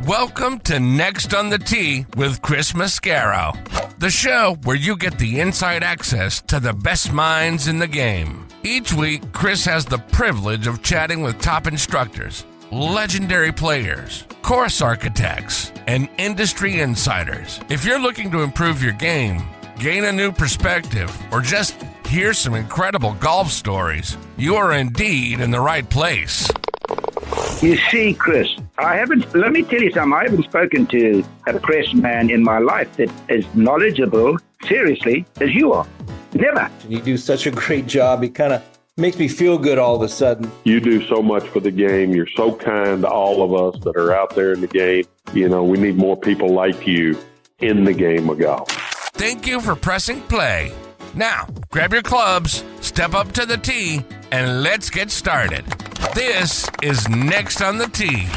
Welcome to Next on the Tee with Chris Mascaro, the show where you get the inside access to the best minds in the game. Each week, Chris has the privilege of chatting with top instructors, legendary players, course architects, and industry insiders. If you're looking to improve your game, gain a new perspective, or just hear some incredible golf stories, you are indeed in the right place. You see, Chris, let me tell you something. I haven't spoken to a press man in my life that is knowledgeable, seriously, as you are. Never. You do such a great job. It kind of makes me feel good all of a sudden. You do so much for the game. You're so kind to all of us that are out there in the game. You know, we need more people like you in the game of golf. Thank you for pressing play. Now, grab your clubs, step up to the tee, and let's get started. This is Next on the Tee.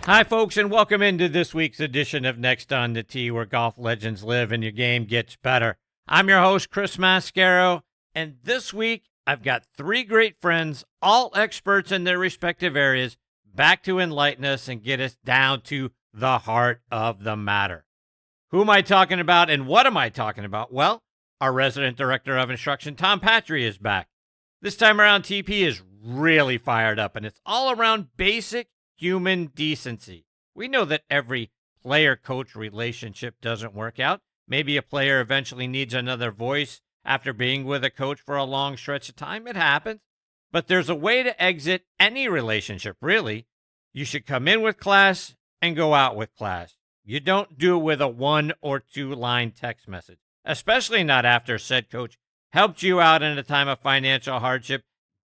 Hi, folks, and welcome into this week's edition of Next on the Tee, where golf legends live and your game gets better. I'm your host, Chris Mascaro, and this week I've got three great friends, all experts in their respective areas, back to enlighten us and get us down to the heart of the matter. Who am I talking about and what am I talking about? Well, our resident director of instruction, Tom Patri, is back. This time around, TP is really fired up, and it's all around basic human decency. We know that every player-coach relationship doesn't work out. Maybe a player eventually needs another voice after being with a coach for a long stretch of time. It happens. But there's a way to exit any relationship, really. You should come in with class and go out with class. You don't do it with a 1 or 2 line text message, especially not after said coach helped you out in a time of financial hardship,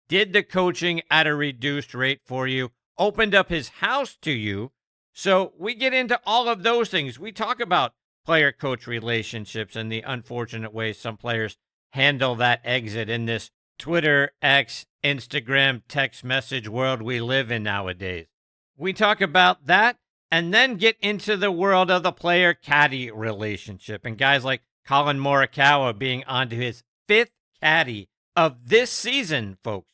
did the coaching at a reduced rate for you, opened up his house to you. So we get into all of those things. We talk about player-coach relationships and the unfortunate ways some players handle that exit in this Twitter, X, Instagram, text message world we live in nowadays. We talk about that and then get into the world of the player-caddy relationship and guys like Collin Morikawa being onto his 5th caddy of this season, folks.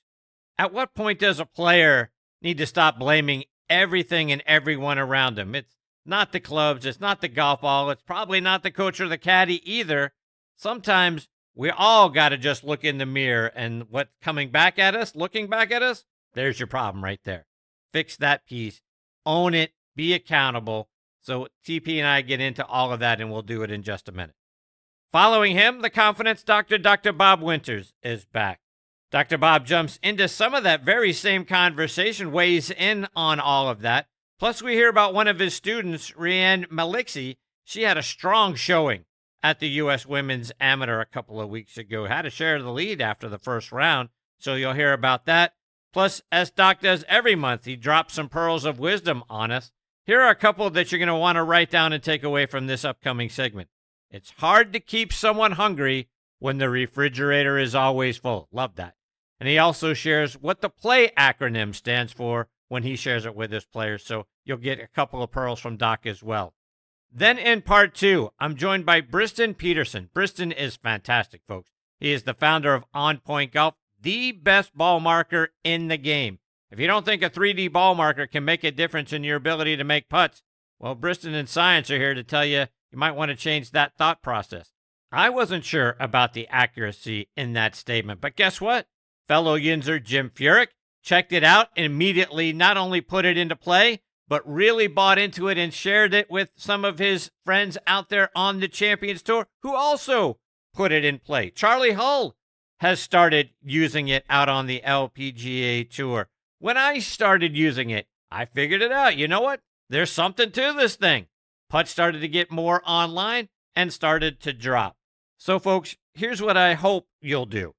At what point does a player need to stop blaming everything and everyone around him? It's not the clubs, it's not the golf ball, it's probably not the coach or the caddy either. Sometimes we all got to just look in the mirror and what's coming back at us, looking back at us, there's your problem right there. Fix that piece, own it, be accountable. So TP and I get into all of that, and we'll do it in just a minute. Following him, the confidence doctor, Dr. Bob Winters, is back. Dr. Bob jumps into some of that very same conversation, weighs in on all of that. Plus, we hear about one of his students, Rianne Malixi. She had a strong showing at the U.S. Women's Amateur a couple of weeks ago. Had to share the lead after the first round, so you'll hear about that. Plus, as Doc does every month, he drops some pearls of wisdom on us. Here are a couple that you're going to want to write down and take away from this upcoming segment. It's hard to keep someone hungry when the refrigerator is always full. Love that. And he also shares what the play acronym stands for when he shares it with his players. So you'll get a couple of pearls from Doc as well. Then in part 2, I'm joined by Briston Peterson. Briston is fantastic, folks. He is the founder of On Point Golf, the best ball marker in the game. If you don't think a 3D ball marker can make a difference in your ability to make putts, well, Briston and Science are here to tell you you might want to change that thought process. I wasn't sure about the accuracy in that statement, but guess what? Fellow Yinzer Jim Furyk checked it out and immediately not only put it into play, but really bought into it and shared it with some of his friends out there on the Champions Tour who also put it in play. Charlie Hull has started using it out on the LPGA Tour. When I started using it, I figured it out. You know what? There's something to this thing. Putt started to get more online and started to drop. So, folks, here's what I hope you'll do.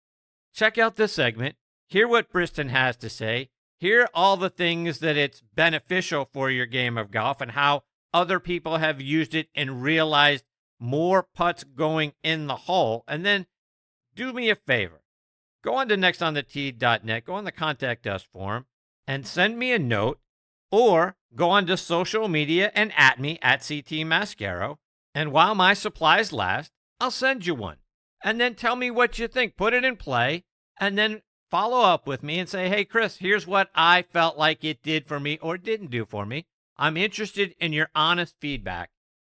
Check out this segment. Hear what Briston has to say. Hear all the things that it's beneficial for your game of golf and how other people have used it and realized more putts going in the hole. And then do me a favor. Go on to nextonthetee.net. Go on the Contact Us form and send me a note, or go on to social media and at me at CT Mascaro. And while my supplies last, I'll send you one. And then tell me what you think. Put it in play, and then follow up with me and say, hey, Chris, here's what I felt like it did for me or didn't do for me. I'm interested in your honest feedback.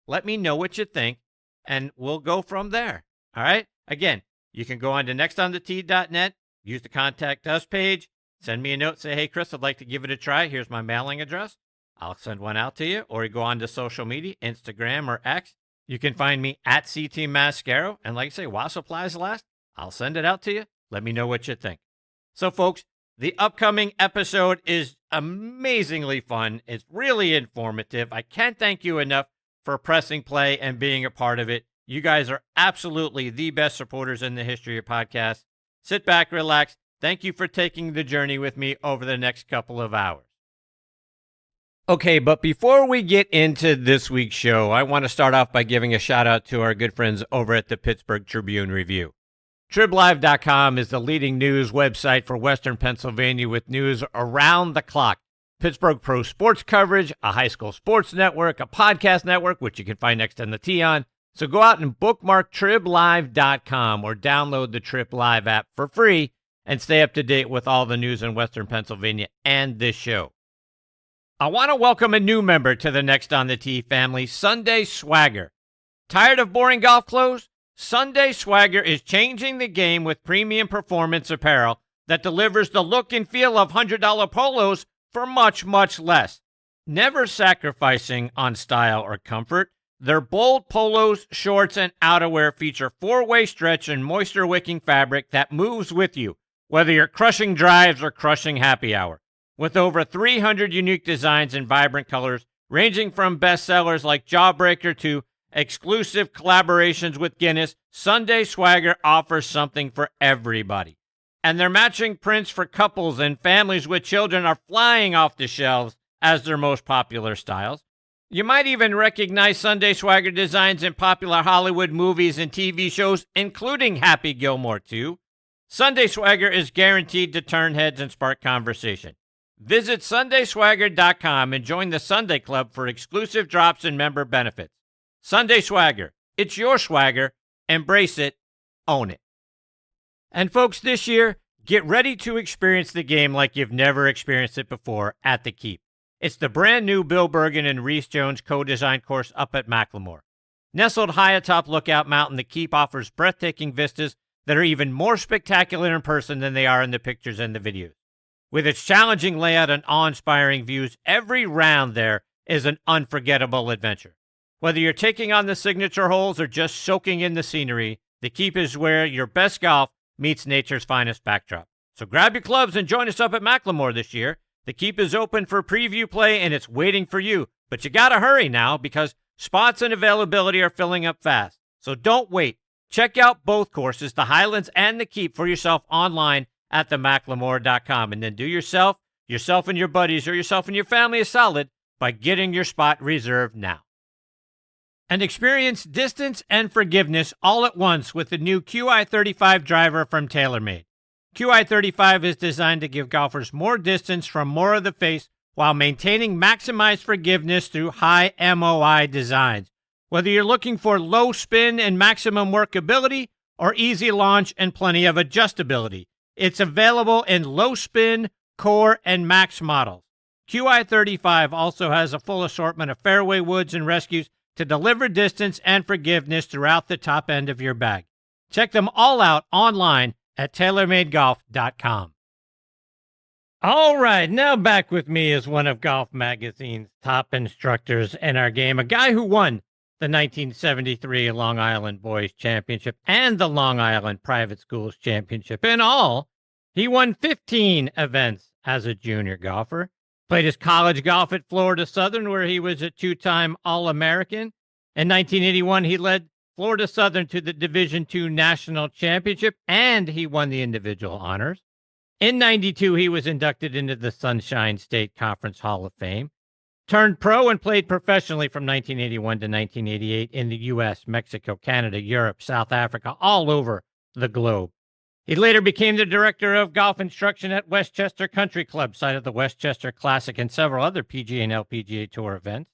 Let me know what you think, and we'll go from there. All right? Again, you can go on to nextonthetee.net, use the Contact Us page, send me a note, say, hey, Chris, I'd like to give it a try. Here's my mailing address. I'll send one out to you. Or you go on to social media, Instagram or X. You can find me at CT Mascaro. And like I say, while supplies last, I'll send it out to you. Let me know what you think. So, folks, the upcoming episode is amazingly fun. It's really informative. I can't thank you enough for pressing play and being a part of it. You guys are absolutely the best supporters in the history of podcasts. Sit back, relax. Thank you for taking the journey with me over the next couple of hours. Okay, but before we get into this week's show, I want to start off by giving a shout out to our good friends over at the Pittsburgh Tribune-Review. TribLive.com is the leading news website for Western Pennsylvania with news around the clock. Pittsburgh pro sports coverage, a high school sports network, a podcast network, which you can find Next on the Tee on. So go out and bookmark TribLive.com or download the Trip Live app for free and stay up to date with all the news in Western Pennsylvania and this show. I want to welcome a new member to the Next on the Tee family, Sunday Swagger. Tired of boring golf clothes? Sunday Swagger is changing the game with premium performance apparel that delivers the look and feel of $100 polos for much, much less. Never sacrificing on style or comfort, their bold polos, shorts, and outerwear feature four-way stretch and moisture-wicking fabric that moves with you, whether you're crushing drives or crushing happy hour. With over 300 unique designs and vibrant colors, ranging from bestsellers like Jawbreaker to exclusive collaborations with Guinness, Sunday Swagger offers something for everybody. And their matching prints for couples and families with children are flying off the shelves as their most popular styles. You might even recognize Sunday Swagger designs in popular Hollywood movies and TV shows, including Happy Gilmore 2. Sunday Swagger is guaranteed to turn heads and spark conversation. Visit SundaySwagger.com and join the Sunday Club for exclusive drops and member benefits. Sunday Swagger. It's your swagger. Embrace it. Own it. And folks, this year, get ready to experience the game like you've never experienced it before at the Keep. It's the brand new Bill Bergen and Reese Jones co-designed course up at Macklemore. Nestled high atop Lookout Mountain, the Keep offers breathtaking vistas that are even more spectacular in person than they are in the pictures and the videos. With its challenging layout and awe-inspiring views, every round there is an unforgettable adventure. Whether you're taking on the signature holes or just soaking in the scenery, the Keep is where your best golf meets nature's finest backdrop. So grab your clubs and join us up at Macklemore this year. The Keep is open for preview play and it's waiting for you. But you gotta hurry now because spots and availability are filling up fast. So don't wait. Check out both courses, the Highlands and the Keep, for yourself online at themacklemore.com. And then do yourself and your buddies, or yourself and your family a solid by getting your spot reserved now. And experience distance and forgiveness all at once with the new QI35 driver from TaylorMade. QI35 is designed to give golfers more distance from more of the face while maintaining maximized forgiveness through high MOI designs. Whether you're looking for low spin and maximum workability or easy launch and plenty of adjustability, it's available in low spin, core, and max models. QI35 also has a full assortment of fairway woods and rescues to deliver distance and forgiveness throughout the top end of your bag. Check them all out online at TaylorMadeGolf.com. All right, now back with me is one of Golf Magazine's top instructors in our game, a guy who won the 1973 Long Island Boys Championship and the Long Island Private Schools Championship. In all, he won 15 events as a junior golfer. Played his college golf at Florida Southern, where he was a two-time All-American. In 1981, he led Florida Southern to the Division II National Championship, and he won the individual honors. In 92, he was inducted into the Sunshine State Conference Hall of Fame. Turned pro and played professionally from 1981 to 1988 in the U.S., Mexico, Canada, Europe, South Africa, all over the globe. He later became the director of golf instruction at Westchester Country Club, site of the Westchester Classic and several other PGA and LPGA Tour events.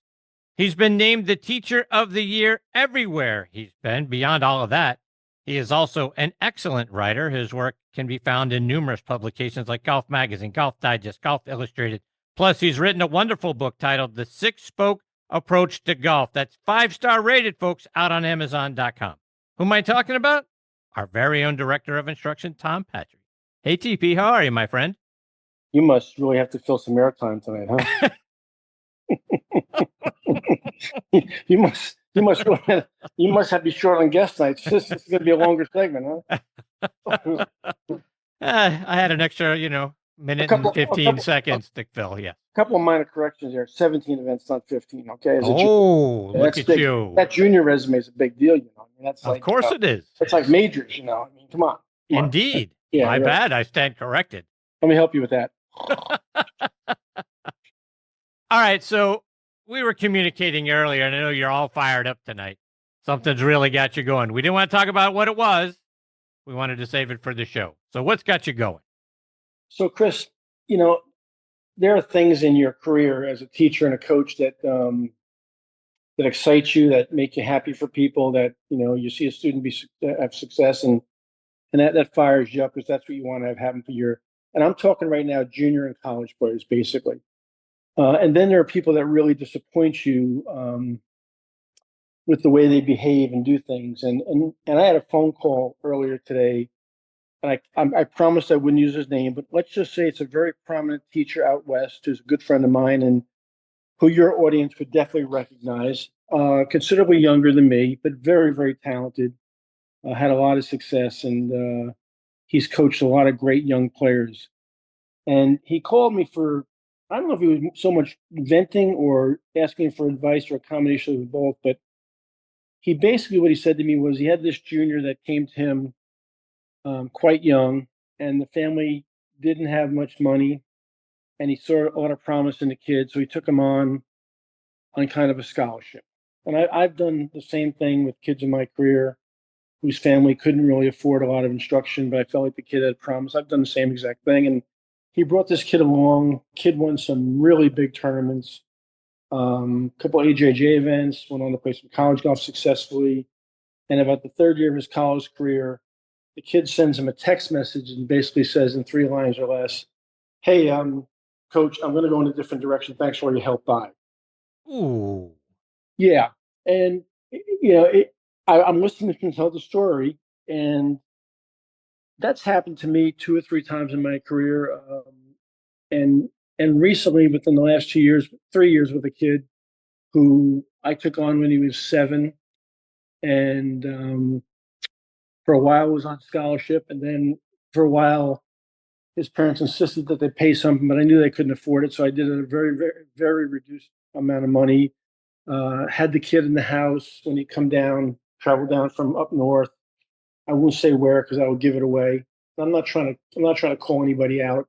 He's been named the Teacher of the Year everywhere he's been. Beyond all of that, he is also an excellent writer. His work can be found in numerous publications like Golf Magazine, Golf Digest, Golf Illustrated, Plus, he's written a wonderful book titled The Six-Spoke Approach to Golf. That's 5-star rated, folks, out on Amazon.com. Who am I talking about? Our very own Director of Instruction, Tom Patri. Hey, TP, how are you, my friend? You must really have to fill some airtime tonight, huh? you must have to be short on guest nights. This is going to be a longer segment, huh? I had an extra, minute and 15 seconds to fill. Yeah. A couple of minor corrections there. 17 events, not 15. Okay. Look at big. you. That junior resume is a big deal. That's of course it is. It's like majors. Come on. Indeed. Yeah, my bad. I stand corrected. Let me help you with that. All right. So we were communicating earlier, and I know you're all fired up tonight. Something's really got you going. We didn't want to talk about what it was. We wanted to save it for the show. So what's got you going? So, Chris, there are things in your career as a teacher and a coach that excite you, that make you happy for people, that, you see a student have success and that fires you up because that's what you want to have happen for and I'm talking right now, junior and college players, basically. And then there are people that really disappoint you with the way they behave and do things. And I had a phone call earlier today, and I promised I wouldn't use his name, but let's just say it's a very prominent teacher out west who's a good friend of mine and who your audience would definitely recognize. Considerably younger than me, but very, very talented. Had a lot of success, and he's coached a lot of great young players. And he called me for, I don't know if he was so much venting or asking for advice or a combination of both, but he basically, what he said to me was he had this junior that came to him quite young, and the family didn't have much money, and he saw a lot of promise in the kid, so he took him on kind of a scholarship. And I've done the same thing with kids in my career whose family couldn't really afford a lot of instruction, but I felt like the kid had promise. I've done the same exact thing. And he brought this kid along. Kid won some really big tournaments, couple AJJ events, went on to play some college golf successfully. And about the third year of his college career, the kid sends him a text message and basically says in 3 lines or less, "Hey, coach, I'm going to go in a different direction. Thanks for all your help. Bye." Ooh. Yeah. And, I'm listening to him tell the story, and that's happened to me 2 or 3 times in my career. And recently, within the last 3 years, with a kid who I took on when he was 7, and for a while was on scholarship, and then for a while his parents insisted that they pay something, but I knew they couldn't afford it, so I did it at a very, very, very reduced amount of money. Had the kid in the house when he travel down from up north. I won't say where because I would give it away. I'm not trying to call anybody out.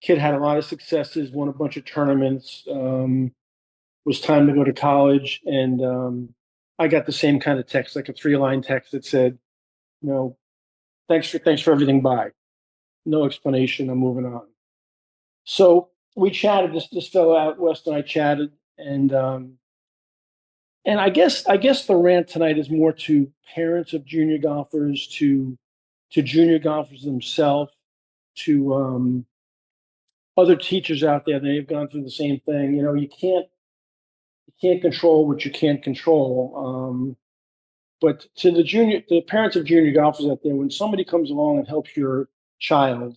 Kid had a lot of successes, won a bunch of tournaments. Was time to go to college, and I got the same kind of text, like a 3-line text that said, thanks for everything. Bye. No explanation. I'm moving on. So we chatted. This fellow out west and I chatted, and I guess the rant tonight is more to parents of junior golfers, to junior golfers themselves, to other teachers out there that have gone through the same thing. You can't control what you can't control. But to the parents of junior golfers out there, when somebody comes along and helps your child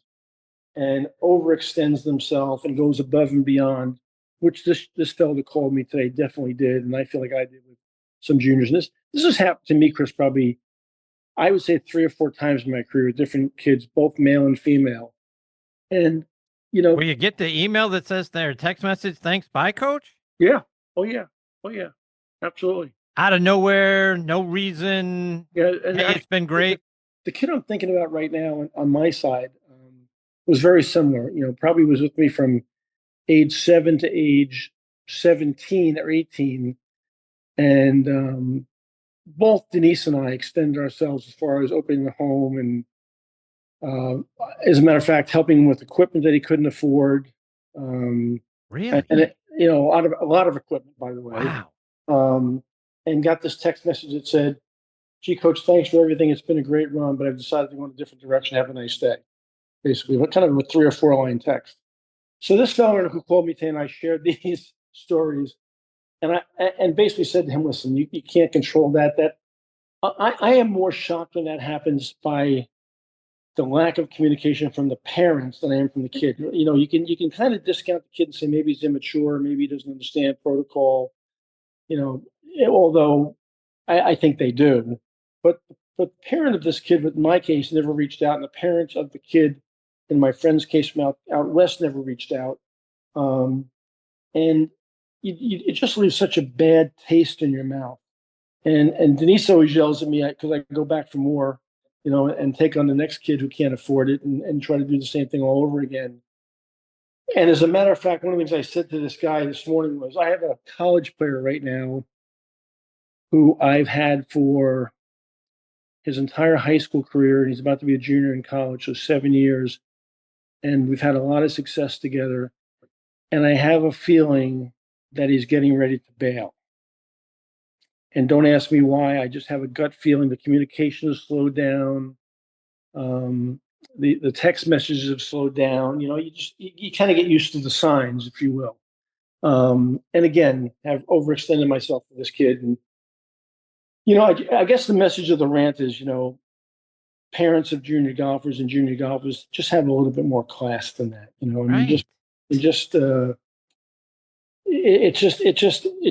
and overextends themselves and goes above and beyond, which this fellow that called me today definitely did, and I feel like I did with some juniors. And this has happened to me, Chris, probably, I would say 3 or 4 times in my career with different kids, both male and female. And, Will you get the email that says their text message, "Thanks, bye, coach"? Yeah. Oh, yeah. Absolutely. Out of nowhere, no reason. Yeah. And hey, it's been great. The kid I'm thinking about right now on my side was very similar. Probably was with me from age 7 to age 17 or 18. And both Denise and I extended ourselves as far as opening the home and, as a matter of fact, helping him with equipment that he couldn't afford. Really? And a lot of equipment, by the way. Wow. And got this text message that said, "Gee, coach, thanks for everything. It's been a great run, but I've decided to go in a different direction. Have a nice day." Basically, kind of a 3 or 4 line text. So this fellow who called me today and I shared these stories, and I basically said to him, listen, you can't control that. I am more shocked when that happens by the lack of communication from the parents than I am from the kid. You can kind of discount the kid and say maybe he's immature, maybe he doesn't understand protocol. Although I think they do, but the parent of this kid, in my case, never reached out, and the parents of the kid, in my friend's case from out west, never reached out, and it just leaves such a bad taste in your mouth. And Denise always yells at me because I go back for more, and take on the next kid who can't afford it and try to do the same thing all over again. And as a matter of fact, one of the things I said to this guy this morning was, I have a college player right now who I've had for his entire high school career, and he's about to be a junior in college, so 7 years. And we've had a lot of success together. And I have a feeling that he's getting ready to bail. And don't ask me why. I just have a gut feeling. The communication has slowed down. The text messages have slowed down. You kind of get used to the signs, if you will. And again, have overextended myself for this kid. And I guess the message of the rant is, parents of junior golfers and junior golfers just have a little bit more class than that. Right. It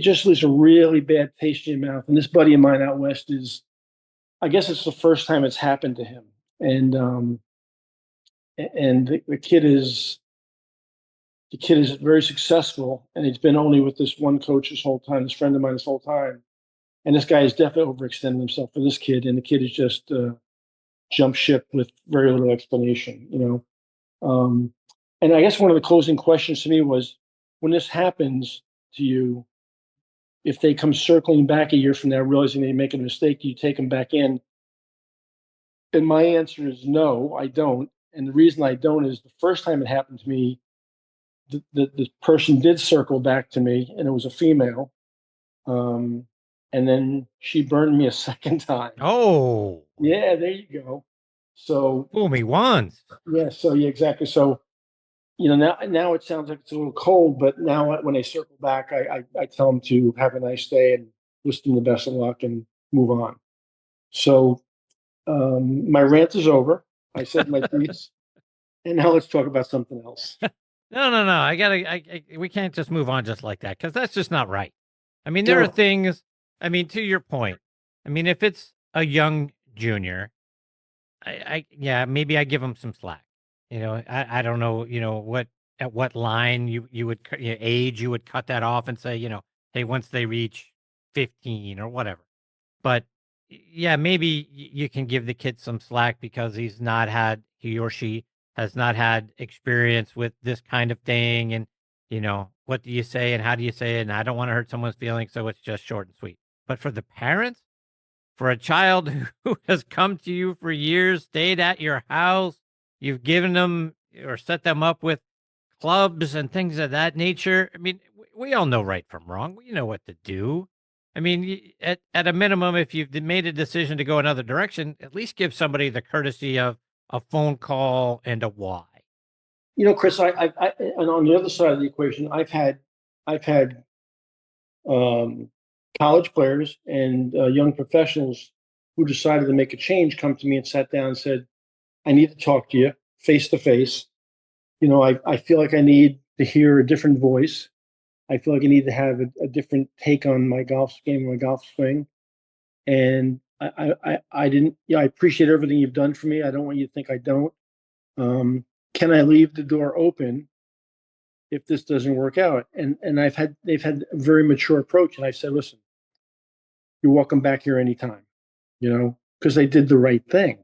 just leaves a really bad taste in your mouth. And this buddy of mine out west I guess it's the first time it's happened to him. And the kid is very successful, and he's been only with this one coach this whole time, this friend of mine this whole time. And this guy is definitely overextending himself for this kid, and the kid is just jump ship with very little explanation. And I guess one of the closing questions to me was, when this happens to you, if they come circling back a year from now, realizing they make a mistake, do you take them back in? And my answer is no, I don't. And the reason I don't is the first time it happened to me, the person did circle back to me, and it was a female. And then she burned me a second time. Oh. Yeah, there you go. So Fool me once. yeah, exactly. So now it sounds like it's a little cold, but now when they circle back, I tell them to have a nice day and wish them the best of luck and move on. So my rant is over. I said my piece, and now let's talk about something else. No. We can't just move on just like that, because that's just not right. I mean, there are things. I mean, to your point. I mean, if it's a young junior, maybe I give them some slack. I don't know, at what line you would age you would cut that off and say, hey, once they reach 15 or whatever. But yeah, maybe you can give the kid some slack because he or she has not had experience with this kind of thing. And, what do you say and how do you say it? And I don't want to hurt someone's feelings, so it's just short and sweet. But for the parents, for a child who has come to you for years, stayed at your house, you've given them or set them up with clubs and things of that nature. I mean, we all know right from wrong. We know what to do. I mean, at a minimum, if you've made a decision to go another direction, at least give somebody the courtesy of a phone call and a why. Chris, I and on the other side of the equation, I've had college players and young professionals who decided to make a change come to me and sat down and said, I need to talk to you face to face. I feel like I need to hear a different voice. I feel like I need to have a different take on my golf game, my golf swing. And I didn't, I appreciate everything you've done for me. I don't want you to think I don't. Can I leave the door open if this doesn't work out? And they've had a very mature approach. And I said, listen, you're welcome back here anytime, because they did the right thing,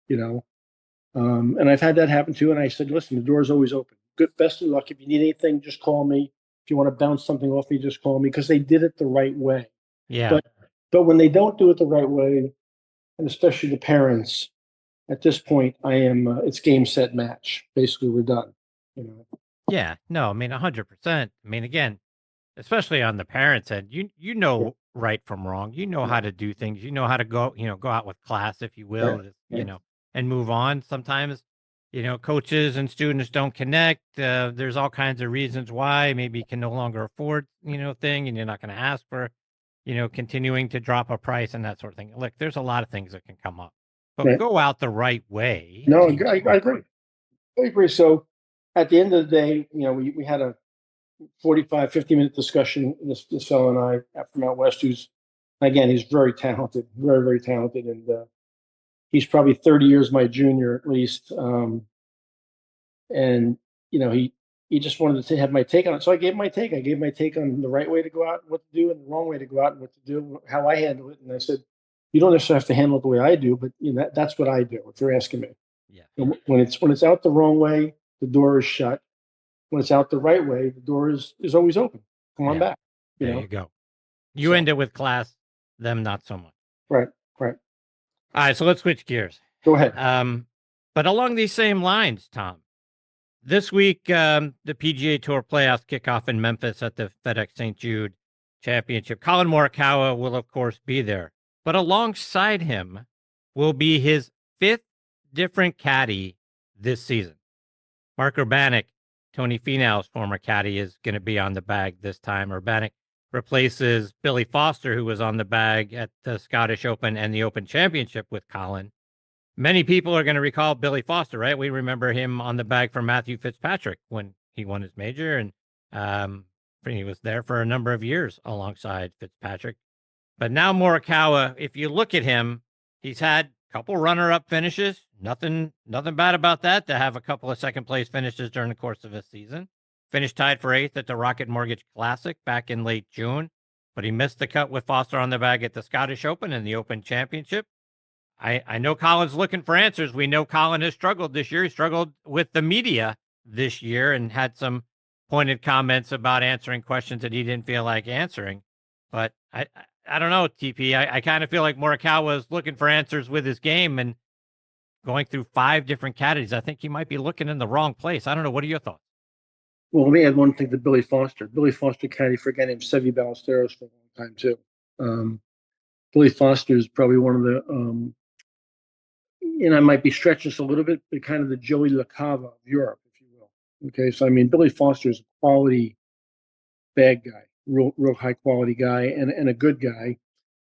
and I've had that happen too. And I said, listen, the door's always open. Good, best of luck. If you need anything, just call me. If you want to bounce something off me, just call me, because they did it the right way. Yeah. But when they don't do it the right way, and especially the parents, at this point, it's game, set, match. Basically, we're done. Yeah. No, I mean, 100%. I mean, again, especially on the parents' end, you know right from wrong. You know how to do things. You know how to go out with class, if you will, and move on. Sometimes, coaches and students don't connect. There's all kinds of reasons why. Maybe you can no longer afford, thing, and you're not going to ask for, continuing to drop a price and that sort of thing. Look, there's a lot of things that can come up, but Right. go out the right way. No, I agree. I agree. So at the end of the day, we had a 45, 50-minute discussion, this fellow and I, from out west, who's, again, he's very talented, very, very talented. And he's probably 30 years my junior at least. And, he just wanted to have my take on it. So I gave my take. I gave my take on the right way to go out and what to do, and the wrong way to go out and what to do, how I handle it. And I said, you don't necessarily have to handle it the way I do, but that's what I do, if you're asking me. Yeah. When it's out the wrong way, the door is shut. When it's out the right way, the door is always open. Come on back. There you go. You end it with class, them not so much. Right. All right, so let's switch gears. Go ahead. But along these same lines, Tom, this week, the PGA Tour playoffs kick off in Memphis at the FedEx St. Jude Championship. Collin Morikawa will, of course, be there. But alongside him will be his 5th different caddy this season. Mark Urbanek, Tony Finau's former caddy, is going to be on the bag this time. Urbanek replaces Billy Foster, who was on the bag at the Scottish Open and the Open Championship with Collin. Many people are going to recall Billy Foster, right? We remember him on the bag for Matthew Fitzpatrick when he won his major, and he was there for a number of years alongside Fitzpatrick. But now Morikawa, if you look at him, he's had a couple runner-up finishes. Nothing bad about that, to have a couple of second-place finishes during the course of a season. Finished tied for 8th at the Rocket Mortgage Classic back in late June, but he missed the cut with Foster on the bag at the Scottish Open and the Open Championship. I know Collin's looking for answers. We know Collin has struggled this year. He struggled with the media this year and had some pointed comments about answering questions that he didn't feel like answering. But I don't know, TP. I kind of feel like Morikawa is looking for answers with his game and going through 5 different caddies. I think he might be looking in the wrong place. I don't know. What are your thoughts? Well, let me add one thing to Billy Foster. Billy Foster caddy for a guy named Seve Ballesteros for a long time, too. Billy Foster is probably one of the, I might be stretching this a little bit, but kind of the Joey LaCava of Europe, if you will. Okay, so Billy Foster is a quality bag guy, real high quality guy, and a good guy.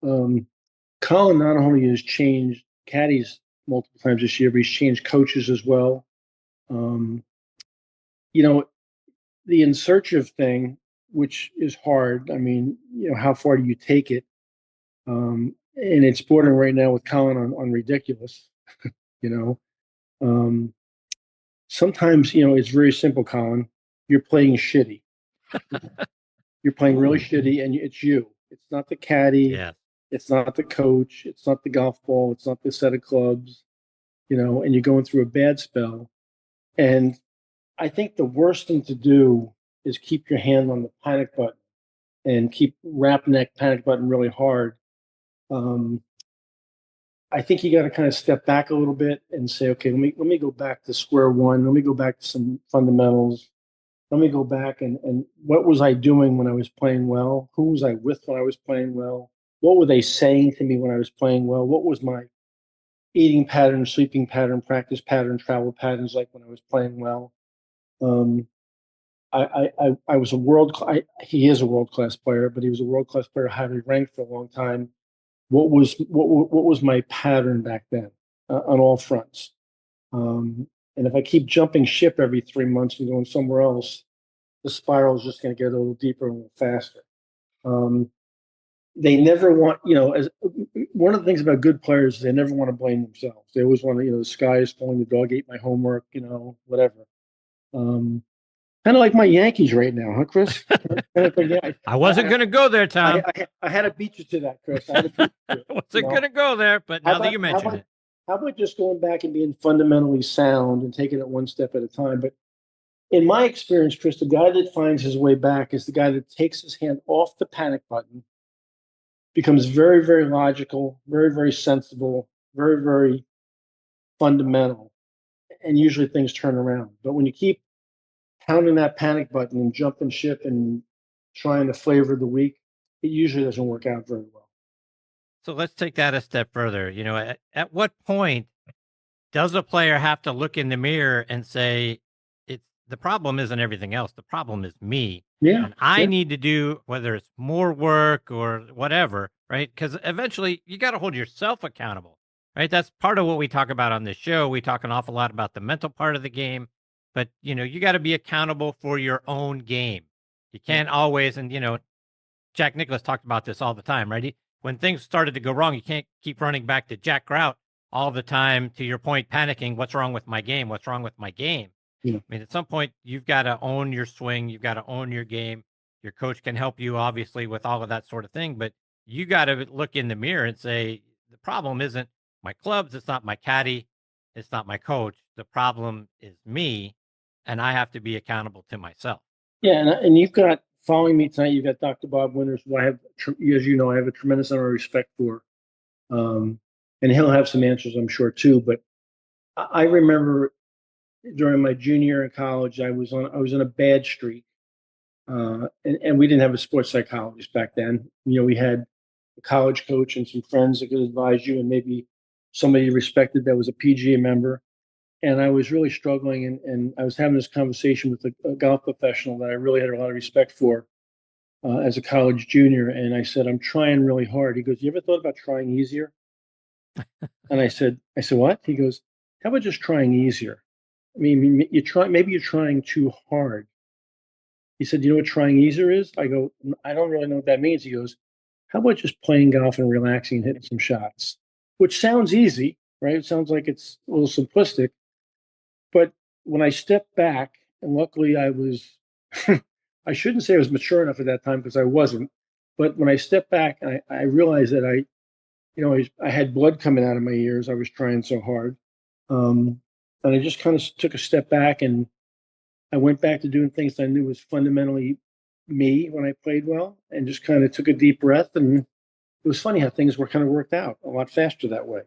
Collin not only has changed caddies multiple times this year, but he's changed coaches as well. The in search of thing, which is hard. How far do you take it? And it's bordering right now with Collin on ridiculous. Sometimes, it's very simple, Collin. You're playing shitty. You're playing really shitty, and it's you. It's not the caddy. Yeah. It's not the coach. It's not the golf ball. It's not the set of clubs. And you're going through a bad spell. And I think the worst thing to do is keep your hand on the panic button and keep wrapping that panic button really hard. I think you got to kind of step back a little bit and say, okay, let me go back to square one. Let me go back to some fundamentals. Let me go back and what was I doing when I was playing well? Who was I with when I was playing well? What were they saying to me when I was playing well? What was my eating pattern, sleeping pattern, practice pattern, travel patterns like when I was playing well? I was he is a world-class player, but he was a world-class player, highly ranked for a long time. What was my pattern back then on all fronts? And if I keep jumping ship every 3 months and going somewhere else, the spiral is just going to get a little deeper and a little faster. They never want, as one of the things about good players is they never want to blame themselves. They always want to, the sky is falling, the dog ate my homework, whatever. Kind of like my Yankees right now, huh, Chris? I wasn't going to go there, Tom. I had to beat you to that, Chris. I wasn't going to go there, but now that you mentioned it. How about just going back and being fundamentally sound and taking it one step at a time? But in my experience, Chris, the guy that finds his way back is the guy that takes his hand off the panic button, becomes very, very logical, very, very sensible, very, very fundamental, and usually things turn around. But when you keep pounding that panic button and jumping ship and trying to flavor the week, it usually doesn't work out very well. So let's take that a step further. At what point does a player have to look in the mirror and say, it's the problem isn't everything else. The problem is me. Yeah. And I need to do, whether it's more work or whatever, right? Because eventually you got to hold yourself accountable, right? That's part of what we talk about on this show. We talk an awful lot about the mental part of the game, but you got to be accountable for your own game. You can't always, and Jack Nicklaus talked about this all the time, right? When things started to go wrong, you can't keep running back to Jack Grout all the time, to your point, panicking, what's wrong with my game? What's wrong with my game? Yeah. I mean, at some point, you've got to own your swing. You've got to own your game. Your coach can help you, obviously, with all of that sort of thing. But you got to look in the mirror and say, the problem isn't my clubs. It's not my caddy. It's not my coach. The problem is me, and I have to be accountable to myself. Yeah, and you've got, following me tonight, you've got Dr. Bob Winters, who I have, as you know, I have a tremendous amount of respect for. And he'll have some answers, I'm sure, too. But I remember during my junior year in college, I was on a bad streak. And we didn't have a sports psychologist back then. We had a college coach and some friends that could advise you, and maybe somebody you respected that was a PGA member. And I was really struggling, and I was having this conversation with a golf professional that I really had a lot of respect for as a college junior. And I said, I'm trying really hard. He goes, you ever thought about trying easier? And I said, what? He goes, how about just trying easier? I mean, maybe you're trying too hard. He said, you know what trying easier is? I go, I don't really know what that means. He goes, how about just playing golf and relaxing and hitting some shots? Which sounds easy, right? It sounds like it's a little simplistic. But when I stepped back, and luckily I was, I shouldn't say I was mature enough at that time because I wasn't. But when I stepped back, I realized that I had blood coming out of my ears. I was trying so hard. And I just kind of took a step back, and I went back to doing things I knew was fundamentally me when I played well, and just kind of took a deep breath. And it was funny how things were kind of worked out a lot faster that way.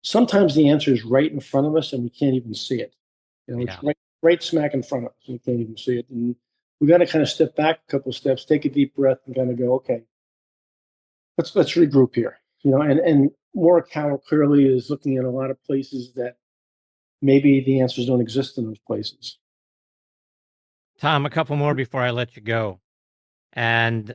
Sometimes the answer is right in front of us and we can't even see it. It's right smack in front of us. We can't even see it. And we got to kind of step back a couple of steps, take a deep breath, and kind of go, okay, let's regroup here. And Morikawa clearly is looking at a lot of places that maybe the answers don't exist in those places. Tom, a couple more before I let you go. And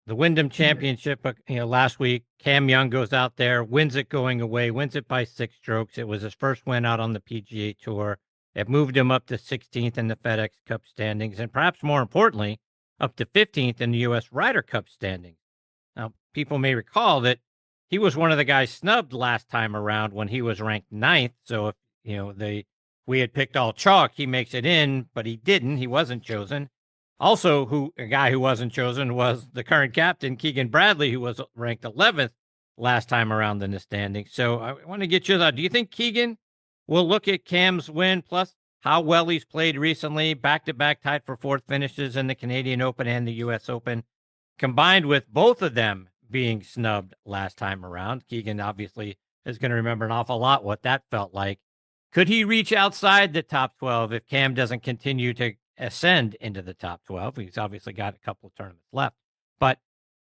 the Wyndham Championship, last week, Cam Young goes out there, wins it going away, wins it by 6 strokes. It was his first win out on the PGA Tour. It moved him up to 16th in the FedEx Cup standings, and perhaps more importantly, up to 15th in the U.S. Ryder Cup standings. Now, people may recall that he was one of the guys snubbed last time around when he was ranked 9th. So if we had picked all chalk, he makes it in, but he didn't. He wasn't chosen. Also, a guy who wasn't chosen was the current captain, Keegan Bradley, who was ranked 11th last time around in the standings. So I want to get your thought. Do you think Keegan will look at Cam's win, plus how well he's played recently, back-to-back tied for 4th finishes in the Canadian Open and the U.S. Open, combined with both of them being snubbed last time around? Keegan obviously is going to remember an awful lot what that felt like. Could he reach outside the top 12 if Cam doesn't continue to ascend into the top 12? He's obviously got a couple of tournaments left. But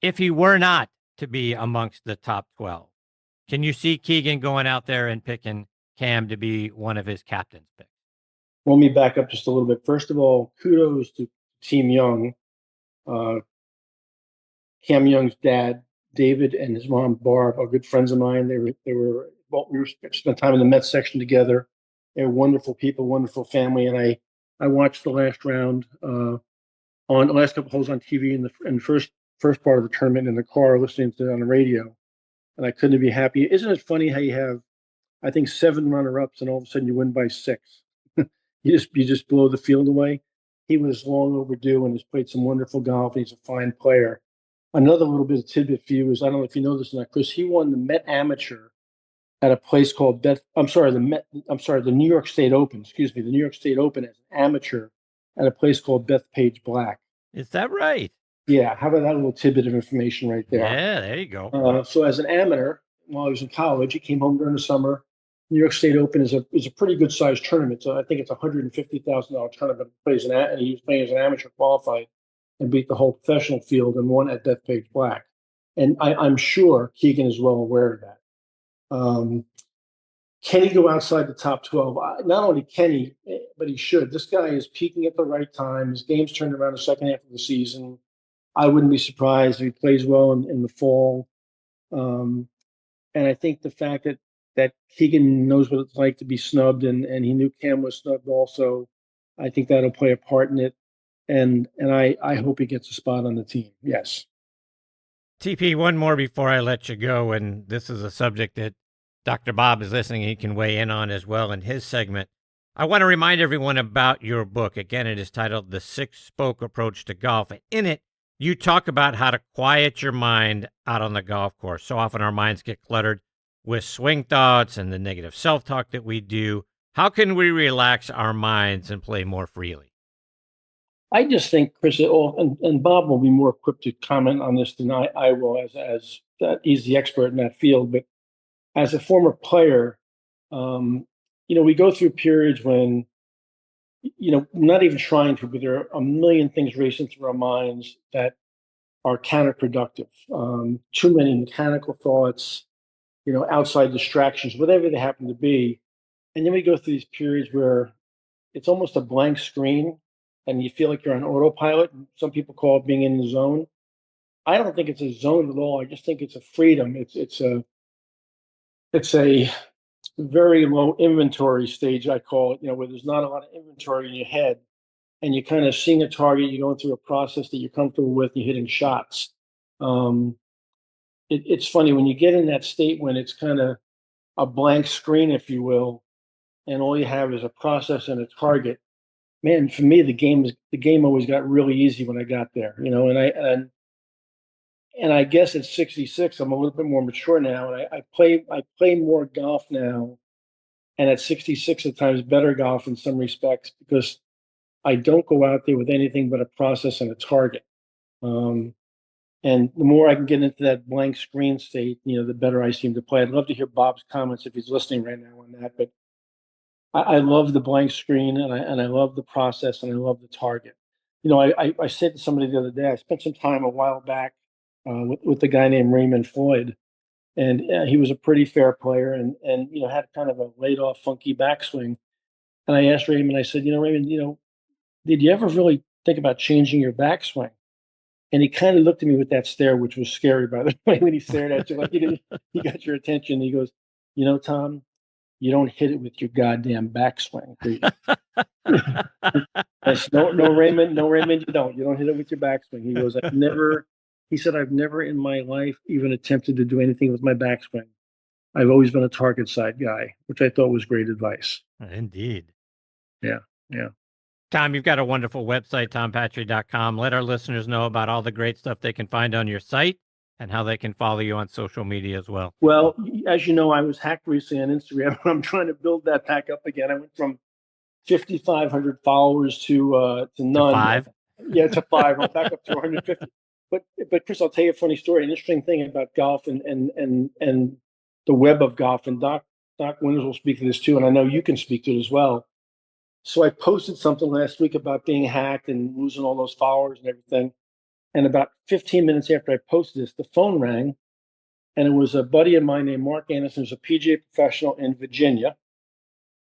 if he were not to be amongst the top 12, can you see Keegan going out there and picking Cam to be one of his captain's picks? Let me back up just a little bit. First of all, kudos to Team Young. Cam Young's dad, David, and his mom, Barb, are good friends of mine. We spent time in the Mets section together. They're wonderful people, wonderful family. And I watched the last round on the last couple holes on TV in the first part of the tournament in the car, listening to it on the radio. And I couldn't be happy. Isn't it funny how you have, I think, 7 runner-ups and all of a sudden you win by 6? You just blow the field away. He was long overdue and has played some wonderful golf. He's a fine player. Another little bit of tidbit for you is, I don't know if you know this or not, Chris, he won the Met Amateur at a place called the New York State Open, the New York State Open as an amateur at a place called Bethpage Black. Is that right? Yeah. How about that little tidbit of information right there? Yeah, there you go. So as an amateur, while I was in college, he came home during the summer. New York State Open is a pretty good sized tournament. So I think it's a $150,000 tournament. And he was playing as an amateur, qualified, and beat the whole professional field and won at Bethpage Black. And I'm sure Keegan is well aware of that. can he go outside the top 12? Not only can he, but he should. This guy is peaking at the right time. His game's turned around the second half of the season. I wouldn't be surprised if he plays well in the fall. And I think the fact that Keegan knows what it's like to be snubbed, and he knew Cam was snubbed also, I think that'll play a part in it. And I hope he gets a spot on the team. Yes. TP, one more before I let you go, and this is a subject that Dr. Bob is listening. He can weigh in on as well in his segment. I want to remind everyone about your book. Again, it is titled The Six-Spoke Approach to Golf. In it, you talk about how to quiet your mind out on the golf course. So often our minds get cluttered with swing thoughts and the negative self-talk that we do. How can we relax our minds and play more freely? I just think, Chris, and Bob will be more equipped to comment on this than I will, as that he's the expert in that field. But as a former player, we go through periods when, not even trying to, but there are a million things racing through our minds that are counterproductive. Too many mechanical thoughts, outside distractions, whatever they happen to be. And then we go through these periods where it's almost a blank screen and you feel like you're on autopilot. Some people call it being in the zone. I don't think it's a zone at all. I just think it's a freedom. It's a very low inventory stage, I call it, where there's not a lot of inventory in your head, and you're kind of seeing a target, you're going through a process that you're comfortable with, you're hitting shots. It's funny when you get in that state when it's kind of a blank screen, if you will, and all you have is a process and a target. Man, for me, the game always got really easy when I got there, and I guess at 66, I'm a little bit more mature now, and I play more golf now, and at 66, at times better golf in some respects because I don't go out there with anything but a process and a target. And the more I can get into that blank screen state, the better I seem to play. I'd love to hear Bob's comments if he's listening right now on that, but I love the blank screen, and I love the process, and I love the target. I said to somebody the other day, I spent some time a while back with a guy named Raymond Floyd, and he was a pretty fair player, and had kind of a laid off, funky backswing. And I asked Raymond, I said, Raymond, did you ever really think about changing your backswing? And he kind of looked at me with that stare, which was scary, by the way, when he stared at you, like he got your attention. He goes, Tom, you don't hit it with your goddamn backswing, do you? I said, no, Raymond, you don't hit it with your backswing. He goes, I've never in my life even attempted to do anything with my backswing. I've always been a target side guy, which I thought was great advice. Indeed. Yeah. Tom, you've got a wonderful website, tompatri.com. Let our listeners know about all the great stuff they can find on your site and how they can follow you on social media as well. Well, as you know, I was hacked recently on Instagram. I'm trying to build that back up again. I went from 5,500 followers to none. To 5? Yeah, to 5. I'm back up to 150. But Chris, I'll tell you a funny story. An interesting thing about golf and the web of golf. And Doc Winters will speak to this too, and I know you can speak to it as well. So I posted something last week about being hacked and losing all those followers and everything. And about 15 minutes after I posted this, the phone rang, and it was a buddy of mine named Mark Anderson, who's a PGA professional in Virginia,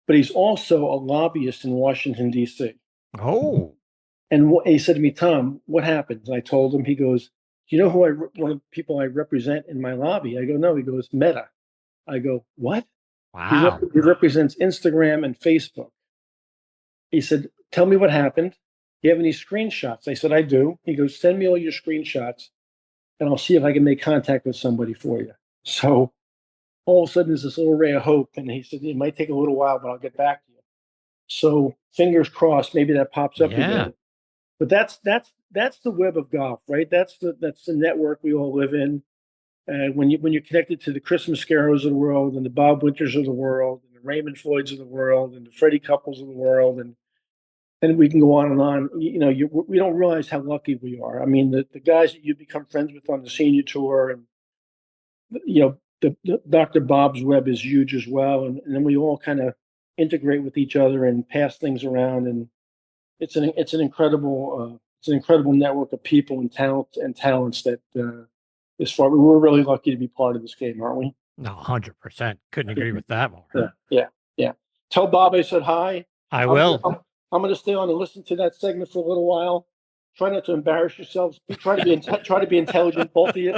but he's also a lobbyist in Washington, D.C. Oh. And he said to me, Tom, what happened? And I told him. He goes, do you know who one of the people I represent in my lobby? I go, no. He goes, Meta. I go, what? Wow. He represents Instagram and Facebook. He said, tell me what happened. Do you have any screenshots? I said, I do. He goes, send me all your screenshots, and I'll see if I can make contact with somebody for you. So all of a sudden, there's this little ray of hope. And he said, it might take a little while, but I'll get back to you. So fingers crossed, maybe that pops up again. But that's the web of golf, right? That's the network we all live in. When you're connected to the Chris Mascaros of the world, and the Bob Winters of the world, and the Raymond Floyds of the world, and the Freddie Couples of the world, and we can go on and on. We don't realize how lucky we are. I mean, the guys that you become friends with on the senior tour, and the Dr. Bob's web is huge as well, and then we all kind of integrate with each other and pass things around, and it's an incredible network of people and talents that we're really lucky to be part of this game, aren't we? No, 100%. Couldn't agree with that more. Yeah. Tell Bob I said hi. I will. I'm going to stay on and listen to that segment for a little while. Try not to embarrass yourselves. Try to be intelligent, both of you.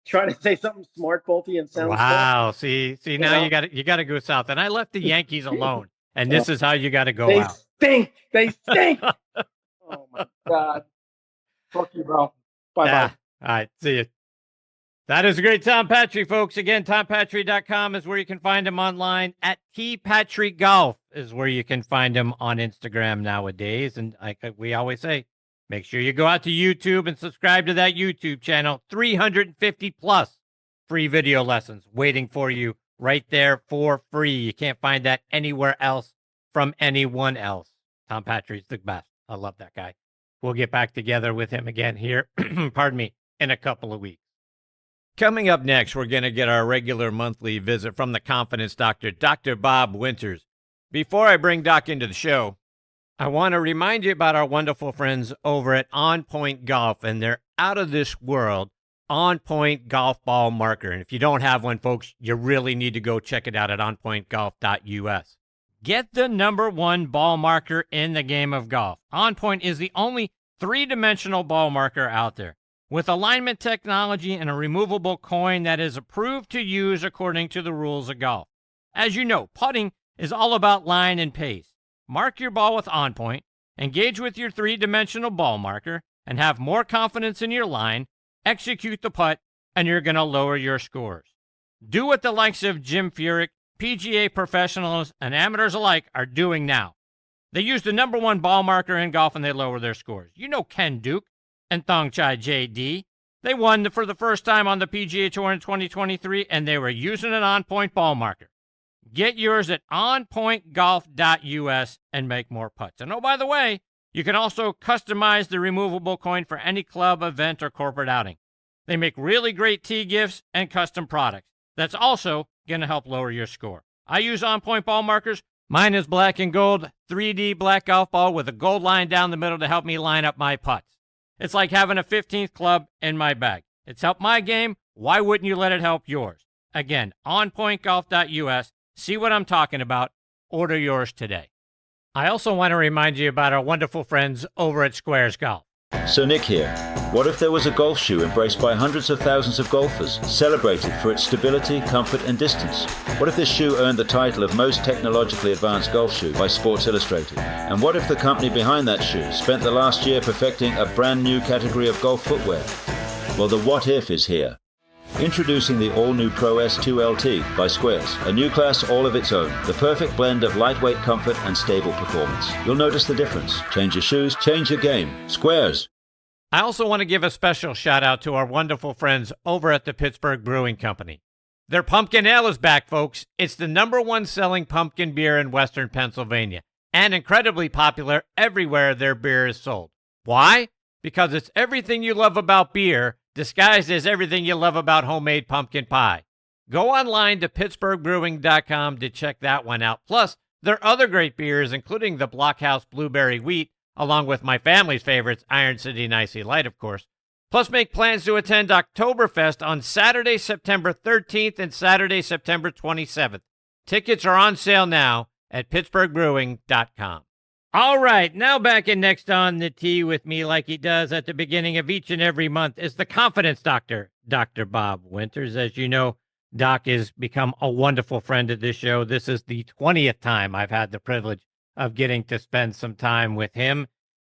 Try to say something smart, both of you, and sound Wow. See, now know? you got to go south. And I left the Yankees alone. And this is how you got to go They out. stink. They stink. Oh my God. Fuck you, bro. Bye bye. All right. See you. That is a great Tom Patri, folks. Again, tompatri.com is where you can find him online. At @tpatrigolf is where you can find him on Instagram nowadays. And like we always say, make sure you go out to YouTube and subscribe to that YouTube channel. 350 plus free video lessons waiting for you right there for free. You can't find that anywhere else from anyone else. Tom Patri's the best. I love that guy. We'll get back together with him again here, pardon me, in a couple of weeks. Coming up next, we're going to get our regular monthly visit from the confidence doctor, Dr. Bob Winters. Before I bring Doc into the show, I want to remind you about our wonderful friends over at On Point Golf and their out-of-this-world On Point Golf Ball Marker. And if you don't have one, folks, you really need to go check it out at onpointgolf.us. Get the #1 ball marker in the game of golf. On Point is the only three-dimensional ball marker out there, with alignment technology and a removable coin that is approved to use according to the rules of golf. As you know, putting is all about line and pace. Mark your ball with On Point, engage with your three-dimensional ball marker, and have more confidence in your line, execute the putt, and you're going to lower your scores. Do what the likes of Jim Furyk, PGA professionals, and amateurs alike are doing now. They use the #1 ball marker in golf and they lower their scores. You know Ken Duke and Thongchai JD. They won for the first time on the PGA Tour in 2023, and they were using an On Point ball marker. Get yours at onpointgolf.us and make more putts. And oh, by the way, you can also customize the removable coin for any club, event, or corporate outing. They make really great tee gifts and custom products. That's also going to help lower your score. I use On Point ball markers. Mine is black and gold, 3D black golf ball with a gold line down the middle to help me line up my putts. It's like having a 15th club in my bag. It's helped my game. Why wouldn't you let it help yours? Again, onpointgolf.us. See what I'm talking about. Order yours today. I also want to remind you about our wonderful friends over at Squares Golf. So Nick here. What if there was a golf shoe embraced by hundreds of thousands of golfers, celebrated for its stability, comfort and distance? What if this shoe earned the title of most technologically advanced golf shoe by Sports Illustrated? And what if the company behind that shoe spent the last year perfecting a brand new category of golf footwear? Well, the what if is here. Introducing the all-new Pro S2 LT by Squares, a new class all of its own, the perfect blend of lightweight comfort and stable performance. You'll notice the difference. Change your shoes, change your game. Squares. I also want to give a special shout out to our wonderful friends over at the Pittsburgh Brewing Company. Their pumpkin ale is back, folks. It's the #1 selling pumpkin beer in Western Pennsylvania and incredibly popular everywhere their beer is sold. Why? Because it's everything you love about beer disguised as everything you love about homemade pumpkin pie. Go online to pittsburghbrewing.com to check that one out. Plus, their other great beers, including the Blockhouse Blueberry Wheat, along with my family's favorites, Iron City and Icy Light, of course. Plus, make plans to attend Oktoberfest on Saturday, September 13th and Saturday, September 27th. Tickets are on sale now at pittsburghbrewing.com. All right, now back in Next on the Tee with me, like he does at the beginning of each and every month, is the confidence doctor, Dr. Bob Winters. As you know, Doc has become a wonderful friend of this show. This is the 20th time I've had the privilege of getting to spend some time with him.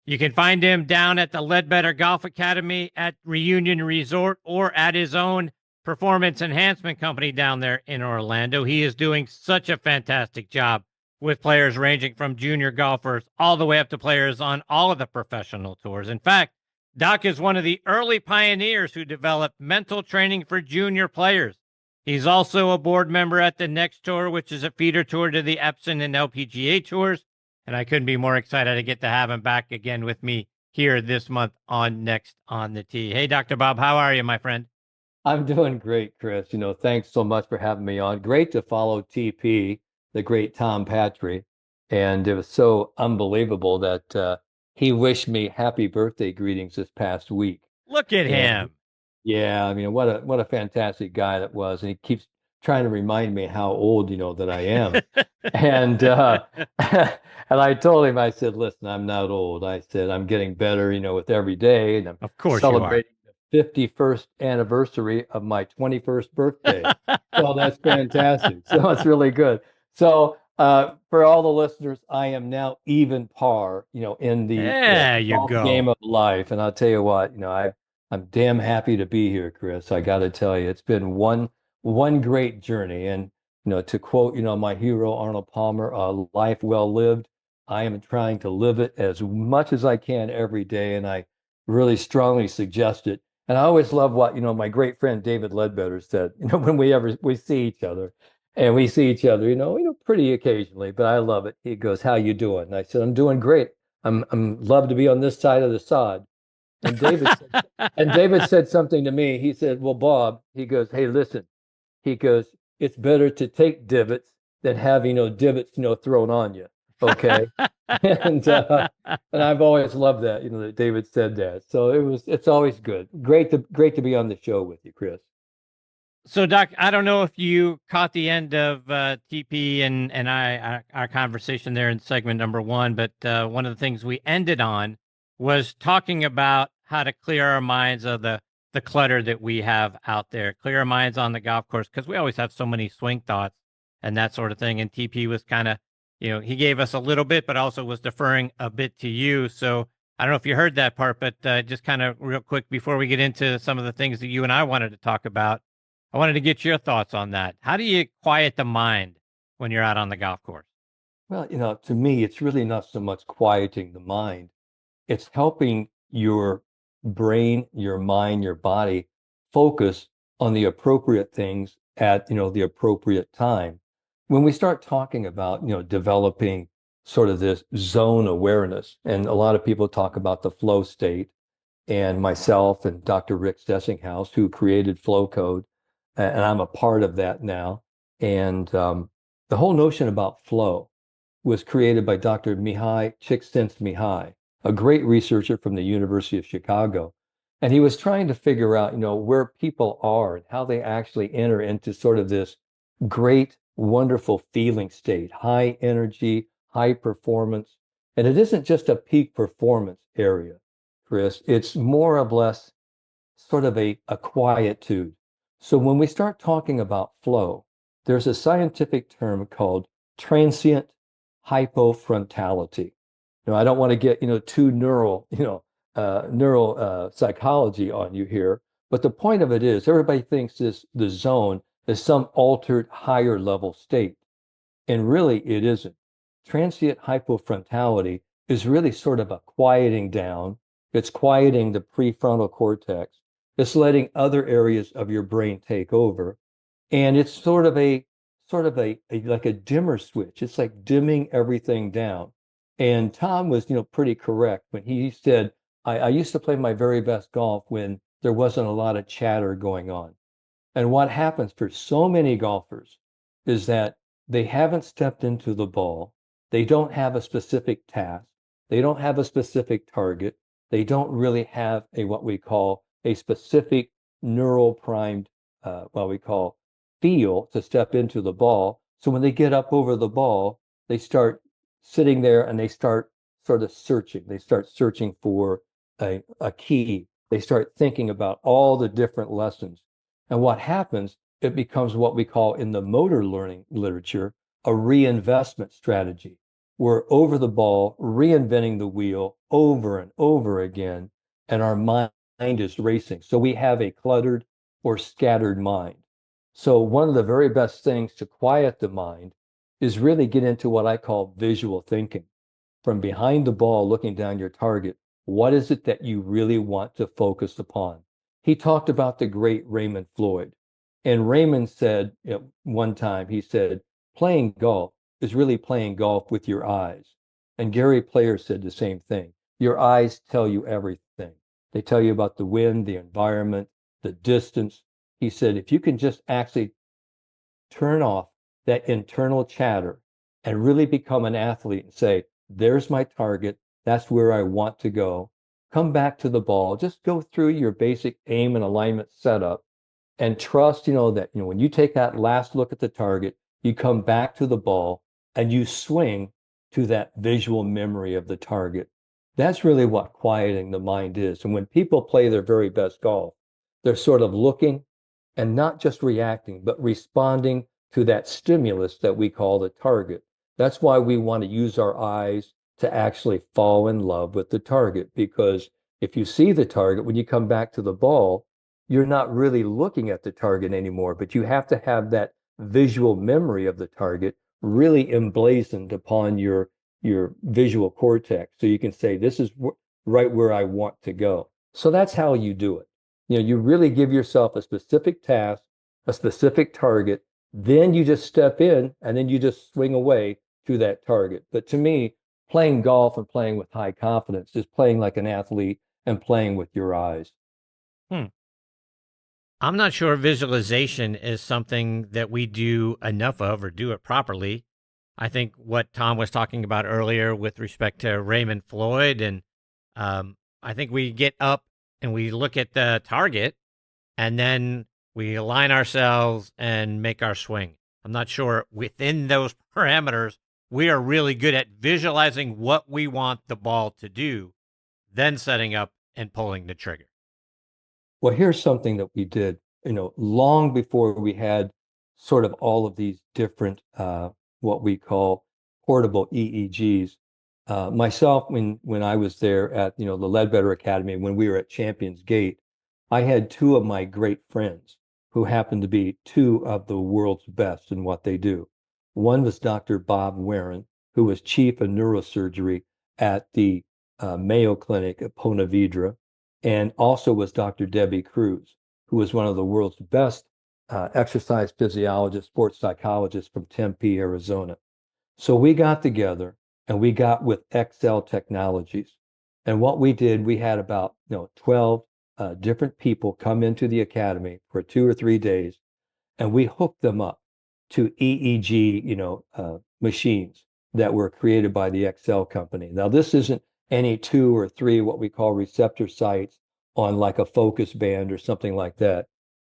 You can find him down at the Ledbetter Golf Academy at Reunion Resort or at his own performance enhancement company down there in Orlando. He is doing such a fantastic job with players ranging from junior golfers all the way up to players on all of the professional tours. In fact, Doc is one of the early pioneers who developed mental training for junior players. He's also a board member at the Next Tour, which is a feeder tour to the Epson and LPGA tours. And I couldn't be more excited to get to have him back again with me here this month on Next on the Tee. Hey, Dr. Bob, how are you, my friend? I'm doing great, Chris. Thanks so much for having me on. Great to follow TP, the great Tom Patri. And it was so unbelievable that he wished me happy birthday greetings this past week. Look at him. Yeah, I mean, what a fantastic guy that was, and he keeps trying to remind me how old, that I am. And and I told him, I said, listen, I'm not old. I said, I'm getting better, with every day, and I'm Of course you are. celebrating the 51st anniversary of my 21st birthday. So that's fantastic. So it's really good. So for all the listeners, I am now even par, in There the you golf game go. of life. And I'll tell you what, I'm damn happy to be here, Chris. I got to tell you, it's been one great journey. And to quote, my hero Arnold Palmer, a life well lived. I am trying to live it as much as I can every day, and I really strongly suggest it. And I always love what my great friend David Ledbetter said. When we see each other, and we see each other, pretty occasionally, but I love it. He goes, "How you doing?" And I said, "I'm doing great. I'm love to be on this side of the sod." And David said something to me. He said, "Well, Bob," he goes, "Hey, listen." He goes, "It's better to take divots than have, divots, thrown on you." Okay. And I've always loved that, that David said that. So it's always good. Great to be on the show with you, Chris. So, Doc, I don't know if you caught the end of TP and our conversation there in segment number one, but one of the things we ended on was talking about how to clear our minds of the clutter that we have out there, clear our minds on the golf course, because we always have so many swing thoughts and that sort of thing. And TP was kind of, he gave us a little bit, but also was deferring a bit to you. So I don't know if you heard that part, but just kind of real quick before we get into some of the things that you and I wanted to talk about, I wanted to get your thoughts on that. How do you quiet the mind when you're out on the golf course? Well, to me, it's really not so much quieting the mind. It's helping your brain, your mind, your body focus on the appropriate things at, the appropriate time. When we start talking about, developing sort of this zone awareness, and a lot of people talk about the flow state, and myself and Dr. Rick Stessinghouse, who created Flow Code, and I'm a part of that now. And the whole notion about flow was created by Dr. Mihai Csikszentmihalyi, a great researcher from the University of Chicago. And he was trying to figure out, where people are and how they actually enter into sort of this great, wonderful feeling state, high energy, high performance. And it isn't just a peak performance area, Chris. It's more or less sort of a quietude. So when we start talking about flow, there's a scientific term called transient hypofrontality. I don't want to get, too neural psychology on you here, but the point of it is everybody thinks the zone is some altered higher level state. And really it isn't. Transient hypofrontality is really sort of a quieting down. It's quieting the prefrontal cortex. It's letting other areas of your brain take over. And it's sort of a like a dimmer switch. It's like dimming everything down. And Tom was, pretty correct when he said, I used to play my very best golf when there wasn't a lot of chatter going on. And what happens for so many golfers is that they haven't stepped into the ball. They don't have a specific task. They don't have a specific target. They don't really have what we call a specific neural primed, what we call feel to step into the ball. So when they get up over the ball, they start sitting there and they start sort of searching. They start searching for a key. They start thinking about all the different lessons. And what happens, it becomes what we call in the motor learning literature, a reinvestment strategy. We're over the ball, reinventing the wheel over and over again, and our mind is racing. So we have a cluttered or scattered mind. So one of the very best things to quiet the mind is really get into what I call visual thinking. From behind the ball, looking down your target, what is it that you really want to focus upon? He talked about the great Raymond Floyd. And Raymond said one time, he said, playing golf is really playing golf with your eyes. And Gary Player said the same thing. Your eyes tell you everything. They tell you about the wind, the environment, the distance. He said, if you can just actually turn off that internal chatter and really become an athlete and say, there's my target. That's where I want to go. come back to the ball, just go through your basic aim and alignment setup and trust, that, when you take that last look at the target, you come back to the ball and you swing to that visual memory of the target. That's really what quieting the mind is. And when people play their very best golf, they're sort of looking and not just reacting, but responding to that stimulus that we call the target. That's why we want to use our eyes to actually fall in love with the target, because if you see the target, when you come back to the ball, you're not really looking at the target anymore, but you have to have that visual memory of the target really emblazoned upon your visual cortex. So you can say, this is right where I want to go. So that's how you do it. You really give yourself a specific task, a specific target, then you just step in and then you just swing away to that target. But to me, playing golf and playing with high confidence is playing like an athlete and playing with your eyes. I'm not sure visualization is something that we do enough of or do it properly. I think what Tom was talking about earlier with respect to Raymond Floyd, and I think we get up and we look at the target and then we align ourselves and make our swing. I'm not sure within those parameters, we are really good at visualizing what we want the ball to do, then setting up and pulling the trigger. Well, here's something that we did, long before we had sort of all of these different, what we call portable EEGs. Myself, when I was there at, the Ledbetter Academy, when we were at Champions Gate, I had two of my great friends who happened to be two of the world's best in what they do. One was Dr. Bob Warren, who was chief of neurosurgery at the Mayo Clinic at Ponte Vedra, and also was Dr. Debbie Cruz, who was one of the world's best exercise physiologists, sports psychologists from Tempe, Arizona. So we got together and we got with XL Technologies. And what we did, we had about 12 different people come into the academy for 2 or 3 days, and we hooked them up to EEG, machines that were created by the XL company. Now, this isn't any 2 or 3 what we call receptor sites on like a focus band or something like that.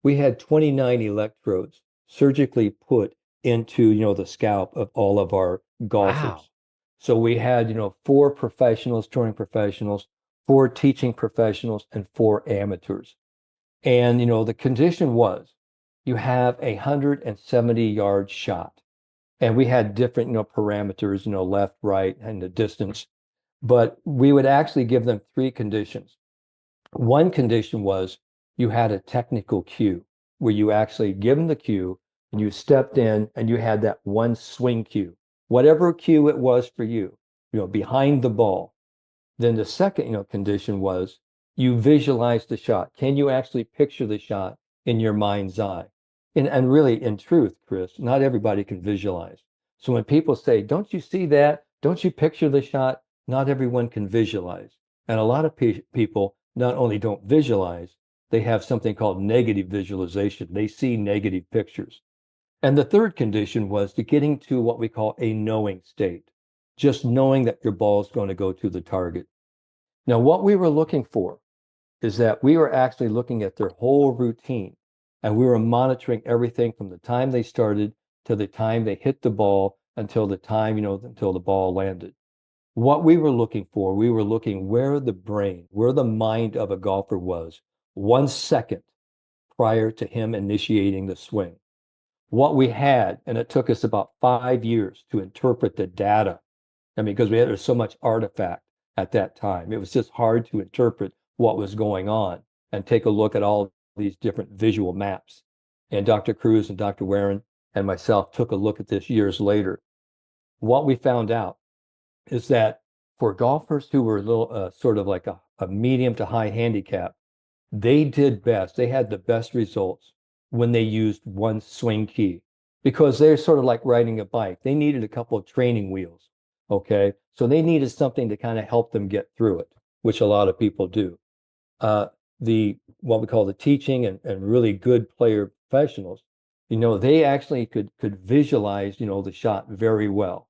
We had 29 electrodes surgically put into the scalp of all of our golfers. Wow. So we had 4 professionals, touring professionals, 4 teaching professionals, and 4 amateurs. And the condition was you have a 170-yard shot. And we had different parameters, left, right, and the distance. But we would actually give them 3 conditions. One condition was you had a technical cue where you actually give them the cue and you stepped in and you had that one swing cue, whatever cue it was for you, behind the ball. Then the second, condition was you visualize the shot. Can you actually picture the shot in your mind's eye? And really, in truth, Chris, not everybody can visualize. So when people say, don't you see that? Don't you picture the shot? Not everyone can visualize. And a lot of people not only don't visualize, they have something called negative visualization. They see negative pictures. And the third condition was to getting to what we call a knowing state, just knowing that your ball is going to go to the target. Now, what we were looking for is that we were actually looking at their whole routine, and we were monitoring everything from the time they started to the time they hit the ball until the time, until the ball landed. What we were looking for, we were looking where the brain, where the mind of a golfer was 1 second prior to him initiating the swing. What we had, and it took us about 5 years to interpret the data. I mean, because there's so much artifact at that time. It was just hard to interpret what was going on and take a look at all these different visual maps. And Dr. Cruz and Dr. Warren and myself took a look at this years later. What we found out is that for golfers who were a little sort of like a medium to high handicap, they did best. They had the best results when they used one swing key, because they're sort of like riding a bike. They needed a couple of training wheels. Okay. So they needed something to kind of help them get through it, which a lot of people do. What we call the teaching and really good player professionals, they actually could visualize, the shot very well.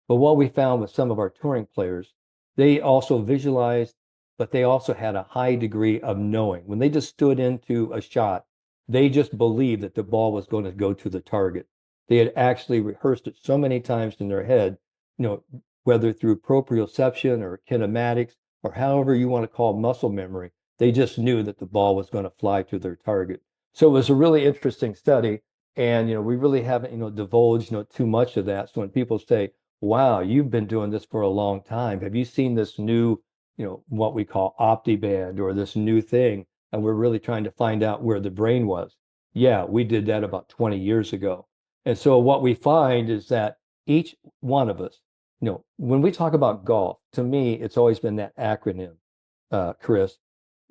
But what we found with some of our touring players, they also visualized but they also had a high degree of knowing. When they just stood into a shot, they just believed that the ball was going to go to the target. They had actually rehearsed it so many times in their head, whether through proprioception or kinematics or however you want to call muscle memory, they just knew that the ball was going to fly to their target. So it was a really interesting study. And, we really haven't, divulged, too much of that. So when people say, wow, you've been doing this for a long time. Have you seen this new, what we call OptiBand or this new thing? And we're really trying to find out where the brain was. Yeah, we did that about 20 years ago. And so what we find is that each one of us, when we talk about golf, to me, it's always been that acronym, Chris,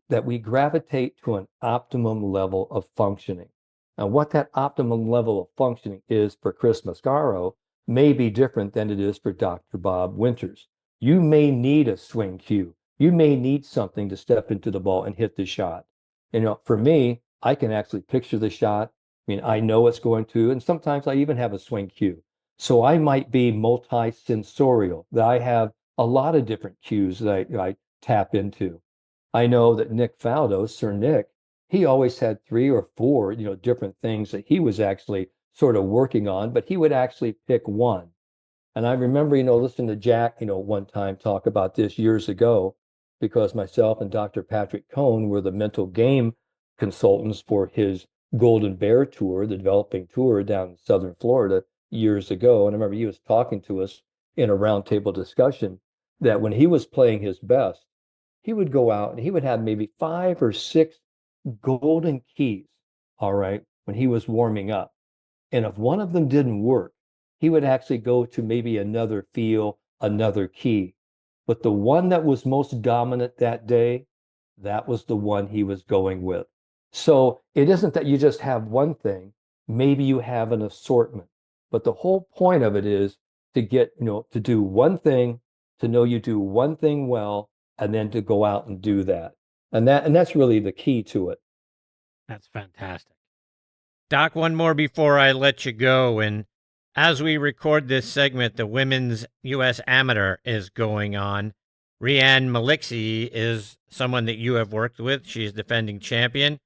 that we gravitate to an optimum level of functioning. And what that optimum level of functioning is for Chris Mascaro may be different than it is for Dr. Bob Winters. You may need a swing cue. You may need something to step into the ball and hit the shot. For me, I can actually picture the shot. I know it's going to, and sometimes I even have a swing cue. So I might be multi-sensorial, that I have a lot of different cues that I tap into. I know that Nick Faldo, Sir Nick, he always had 3 or 4, different things that he was actually sort of working on, but he would actually pick one. And I remember, listening to Jack, one time talk about this years ago, because myself and Dr. Patrick Cohn were the mental game consultants for his Golden Bear tour, the developing tour down in Southern Florida years ago. And I remember he was talking to us in a roundtable discussion that when he was playing his best, he would go out and he would have maybe 5 or 6 golden keys, all right, when he was warming up. And if one of them didn't work, he would actually go to maybe another feel, another key. But the one that was most dominant that day, that was the one he was going with. So it isn't that you just have one thing, maybe you have an assortment. But the whole point of it is to get, to do one thing, to know you do one thing well, and then to go out and do that. And that's really the key to it. That's fantastic. Doc, one more before I let you go. And as we record this segment, the women's U.S. Amateur is going on. Rianne Malixi is someone that you have worked with. She's defending champion.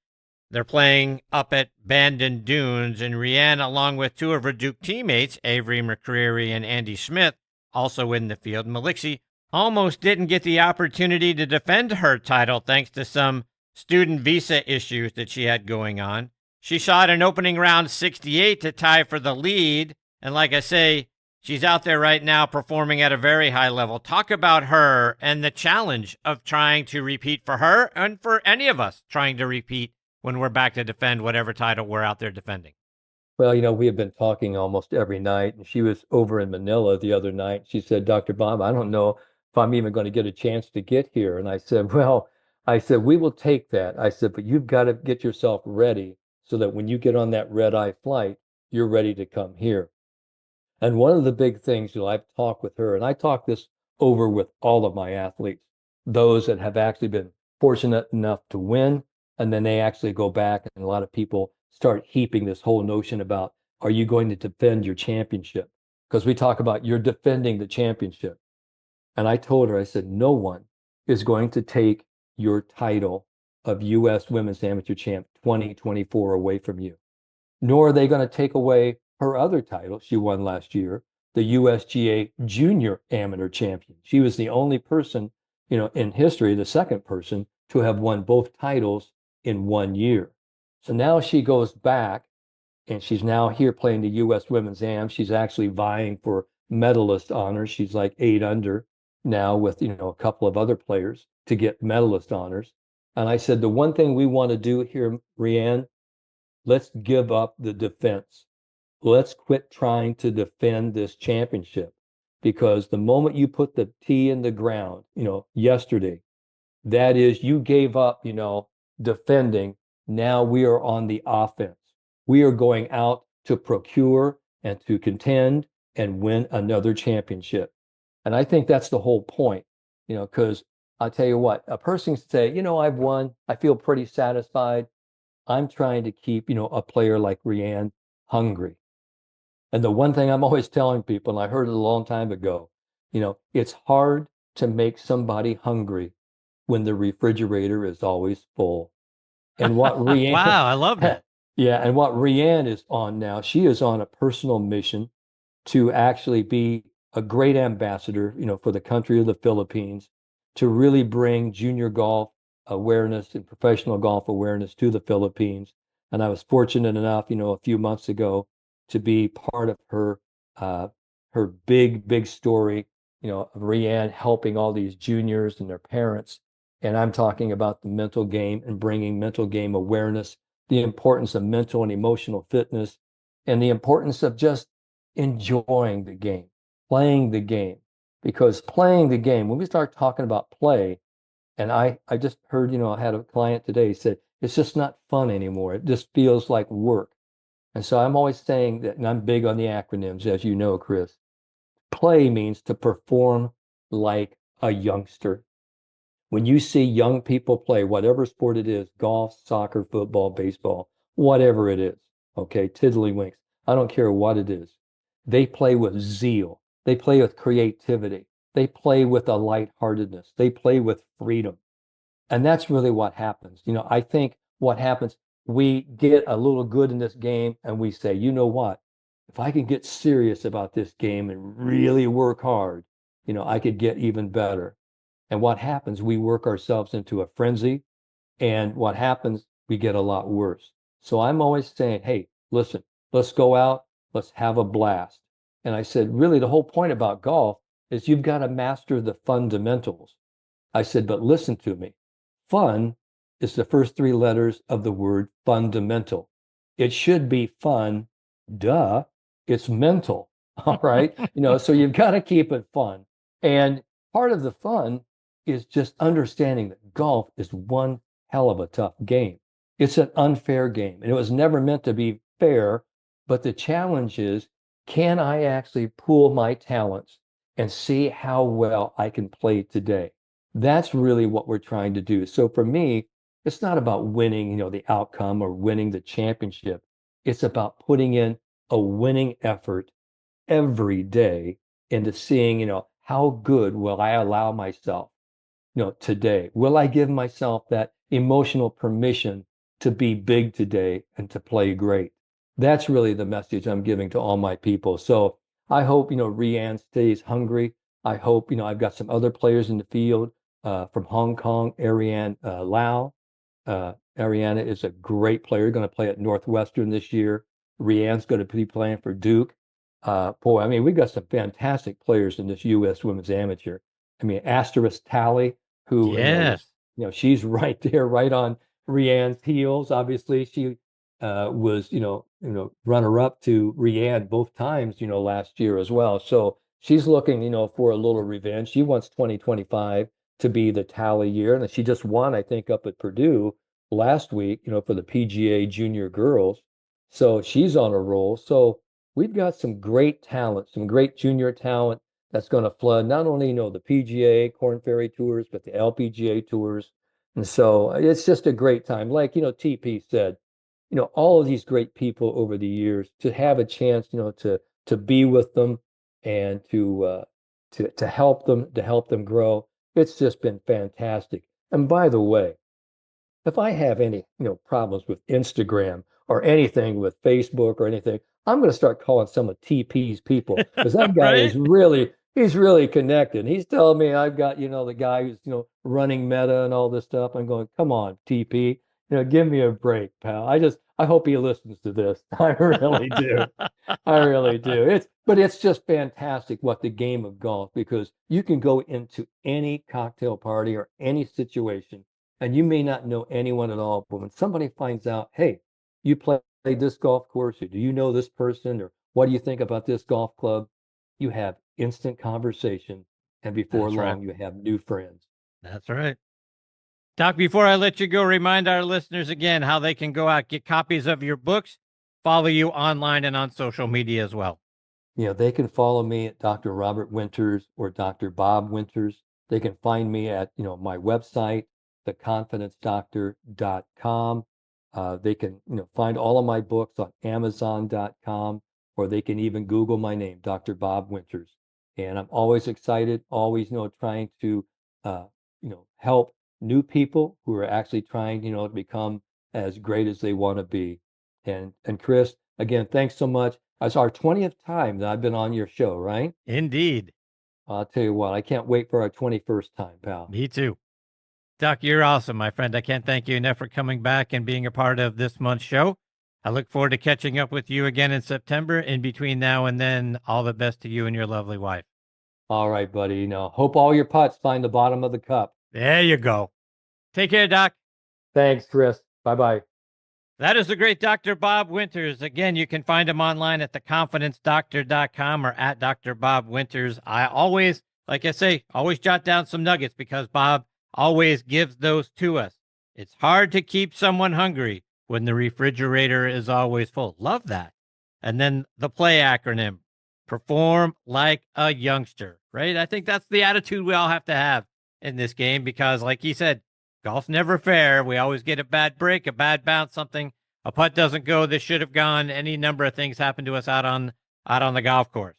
They're playing up at Bandon Dunes, and Rianne, along with 2 of her Duke teammates, Avery McCreary and Andy Smith, also in the field. Malixi almost didn't get the opportunity to defend her title thanks to some student visa issues that she had going on. She shot an opening round 68 to tie for the lead. And like I say, she's out there right now performing at a very high level. Talk about her and the challenge of trying to repeat for her and for any of us trying to repeat when we're back to defend whatever title we're out there defending. Well, we have been talking almost every night, and she was over in Manila the other night. She said, Dr. Bob, I don't know if I'm even going to get a chance to get here. And I said, we will take that. I said, but you've got to get yourself ready so that when you get on that red-eye flight, you're ready to come here. And one of the big things, I've talked with her, and I talk this over with all of my athletes, those that have actually been fortunate enough to win, and then they actually go back, and a lot of people start heaping this whole notion about, are you going to defend your championship? Because we talk about you're defending the championship. And I told her, I said, no one is going to take your title of U.S. Women's Amateur Champ 2024 away from you. Nor are they going to take away her other title she won last year, the USGA Junior Amateur Champion. She was the only person, in history, the second person to have won both titles in 1 year. So now she goes back and she's now here playing the U.S. Women's Am. She's actually vying for medalist honors. She's like 8 under now with, a couple of other players to get medalist honors. And I said, the one thing we want to do here, Rianne, let's give up the defense. Let's quit trying to defend this championship, because the moment you put the tee in the ground, yesterday, that is, you gave up, defending. Now we are on the offense. We are going out to procure and to contend and win another championship. And I think that's the whole point, because I'll tell you what, a person can say, I've won. I feel pretty satisfied. I'm trying to keep, a player like Rianne hungry. And the one thing I'm always telling people, and I heard it a long time ago, it's hard to make somebody hungry when the refrigerator is always full. And what Rianne, Wow, I love that. yeah, and what Rianne is on now, she is on a personal mission to actually be a great ambassador, for the country of the Philippines, to really bring junior golf awareness and professional golf awareness to the Philippines. And I was fortunate enough, a few months ago to be part of uh, her big story, of Rianne helping all these juniors and their parents. And I'm talking about the mental game and bringing mental game awareness, the importance of mental and emotional fitness, and the importance of just enjoying the game, playing the game. Because playing the game, when we start talking about play, and I just heard, I had a client today said, it's just not fun anymore. It just feels like work. And so I'm always saying that, and I'm big on the acronyms, as you know, Chris. Play means to perform like a youngster. When you see young people play, whatever sport it is, golf, soccer, football, baseball, whatever it is, okay, tiddlywinks, I don't care what it is. They play with zeal. They play with creativity. They play with a lightheartedness. They play with freedom. And that's really what happens. I think what happens, we get a little good in this game and we say, you know what? If I can get serious about this game and really work hard, I could get even better. And what happens, we work ourselves into a frenzy. And what happens, we get a lot worse. So I'm always saying, hey, listen, let's go out, let's have a blast. And I said, really, the whole point about golf is you've got to master the fundamentals. I said, but listen to me. Fun is the first three letters of the word fundamental. It should be fun, duh. It's mental. All right. So you've got to keep it fun. And part of the fun is just understanding that golf is one hell of a tough game. It's an unfair game. And it was never meant to be fair. But the challenge is, can I actually pool my talents and see how well I can play today? That's really what we're trying to do. So for me, it's not about winning, the outcome or winning the championship. It's about putting in a winning effort every day into seeing, how good will I allow myself, today? Will I give myself that emotional permission to be big today and to play great? That's really the message I'm giving to all my people. So I hope, Rianne stays hungry. I hope, I've got some other players in the field from Hong Kong, Ariane Lau. Ariana is a great player, going to play at Northwestern this year. Rianne's going to be playing for Duke. Boy, I mean, we've got some fantastic players in this U.S. Women's Amateur. I mean, Asterisk Tally, who Yes. she's right there, right on Rianne's heels. Obviously, she was runner up to Rianne both times, last year as well. So she's looking, for a little revenge. She wants 2025 to be the Tally year, and she just won, I think, up at Purdue last week, for the PGA Junior Girls. So she's on a roll. So we've got some great talent, some great junior talent that's going to flood not only, the PGA, Korn Ferry Tours, but the LPGA Tours. And so it's just a great time. Like, TP said, all of these great people over the years, to have a chance, to be with them and to help them grow. It's just been fantastic. And by the way, if I have any, problems with Instagram or anything with Facebook or anything, I'm going to start calling some of TP's people because that guy Right? is really, he's really connected. He's telling me I've got, the guy who's, running Meta and all this stuff. I'm going, come on, TP, give me a break, pal. I hope he listens to this. I really do. I really do. But it's just fantastic what the game of golf, because you can go into any cocktail party or any situation and you may not know anyone at all, but when somebody finds out, hey, you play this golf course, or do you know this person, or what do you think about this golf club? You have instant conversation, and before That's right. long, you have new friends. That's right. Doc, before I let you go, remind our listeners again how they can go out, get copies of your books, follow you online and on social media as well. They can follow me at Dr. Robert Winters or Dr. Bob Winters. They can find me at, my website, theconfidencedoctor.com. They can, find all of my books on amazon.com, or they can even Google my name, Dr. Bob Winters. And I'm always excited, always, trying to, help new people who are actually trying, to become as great as they want to be. And Chris, again, thanks so much. It's our 20th time that I've been on your show, right? Indeed. I'll tell you what, I can't wait for our 21st time, pal. Me too. Doc, you're awesome, my friend. I can't thank you enough for coming back and being a part of this month's show. I look forward to catching up with you again in September. In between now and then, all the best to you and your lovely wife. All right, buddy. Hope all your putts find the bottom of the cup. There you go. Take care, Doc. Thanks, Chris. Bye-bye. That is the great Dr. Bob Winters. Again, you can find him online at theconfidencedoctor.com or at Dr. Bob Winters. I always, like I say, always jot down some nuggets because Bob always gives those to us. It's hard to keep someone hungry when the refrigerator is always full. Love that. And then the play acronym, perform like a youngster, right? I think that's the attitude we all have to have in this game because, like he said, golf's never fair. We always get a bad break, a bad bounce, something. A putt doesn't go. This should have gone. Any number of things happen to us out on the golf course.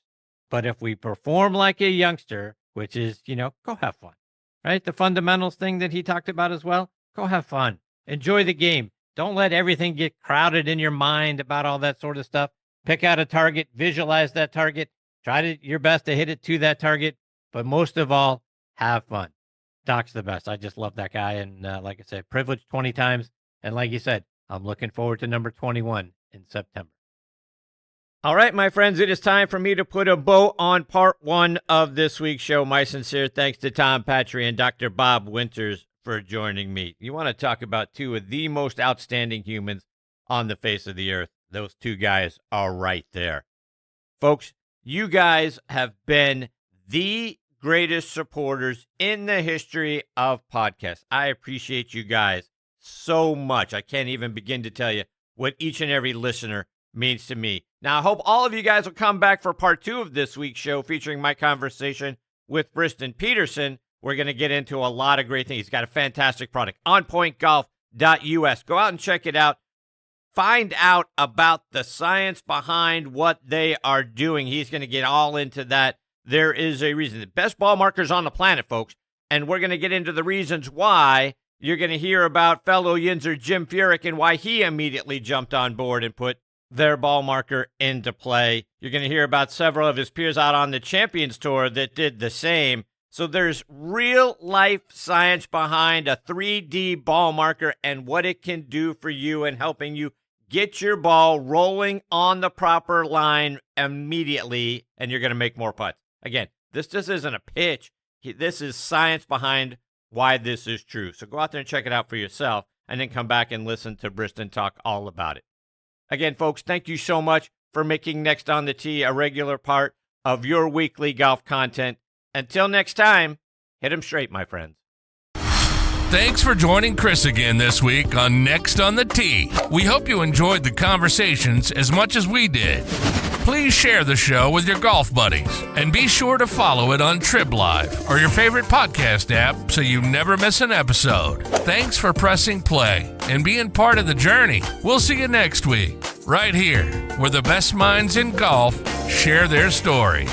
But if we perform like a youngster, which is, go have fun, right? The fundamentals thing that he talked about as well. Go have fun. Enjoy the game. Don't let everything get crowded in your mind about all that sort of stuff. Pick out a target, visualize that target, try your best to hit it to that target. But most of all, have fun. Doc's the best. I just love that guy. And like I said, privileged 20 times. And like you said, I'm looking forward to number 21 in September. All right, my friends, it is time for me to put a bow on part one of this week's show. My sincere thanks to Tom Patri and Dr. Bob Winters for joining me. You want to talk about two of the most outstanding humans on the face of the earth. Those two guys are right there. Folks, you guys have been the greatest supporters in the history of podcasts. I appreciate you guys so much. I can't even begin to tell you what each and every listener means to me. Now, I hope all of you guys will come back for part two of this week's show featuring my conversation with Briston Peterson. We're going to get into a lot of great things. He's got a fantastic product, onpointgolf.us. Go out and check it out. Find out about the science behind what they are doing. He's going to get all into that. There is a reason. The best ball markers on the planet, folks. And we're going to get into the reasons why. You're going to hear about fellow Yinzer Jim Furyk and why he immediately jumped on board and put their ball marker into play. You're going to hear about several of his peers out on the Champions Tour that did the same. So there's real life science behind a 3D ball marker and what it can do for you and helping you get your ball rolling on the proper line immediately, and you're going to make more putts. Again, this just isn't a pitch. This is science behind why this is true. So go out there and check it out for yourself, and then come back and listen to Briston talk all about it. Again, folks, thank you so much for making Next on the Tee a regular part of your weekly golf content. Until next time, hit 'em straight, my friends. Thanks for joining Chris again this week on Next on the Tee. We hope you enjoyed the conversations as much as we did. Please share the show with your golf buddies and be sure to follow it on Trib Live or your favorite podcast app so you never miss an episode. Thanks for pressing play and being part of the journey. We'll see you next week, right here, where the best minds in golf share their stories.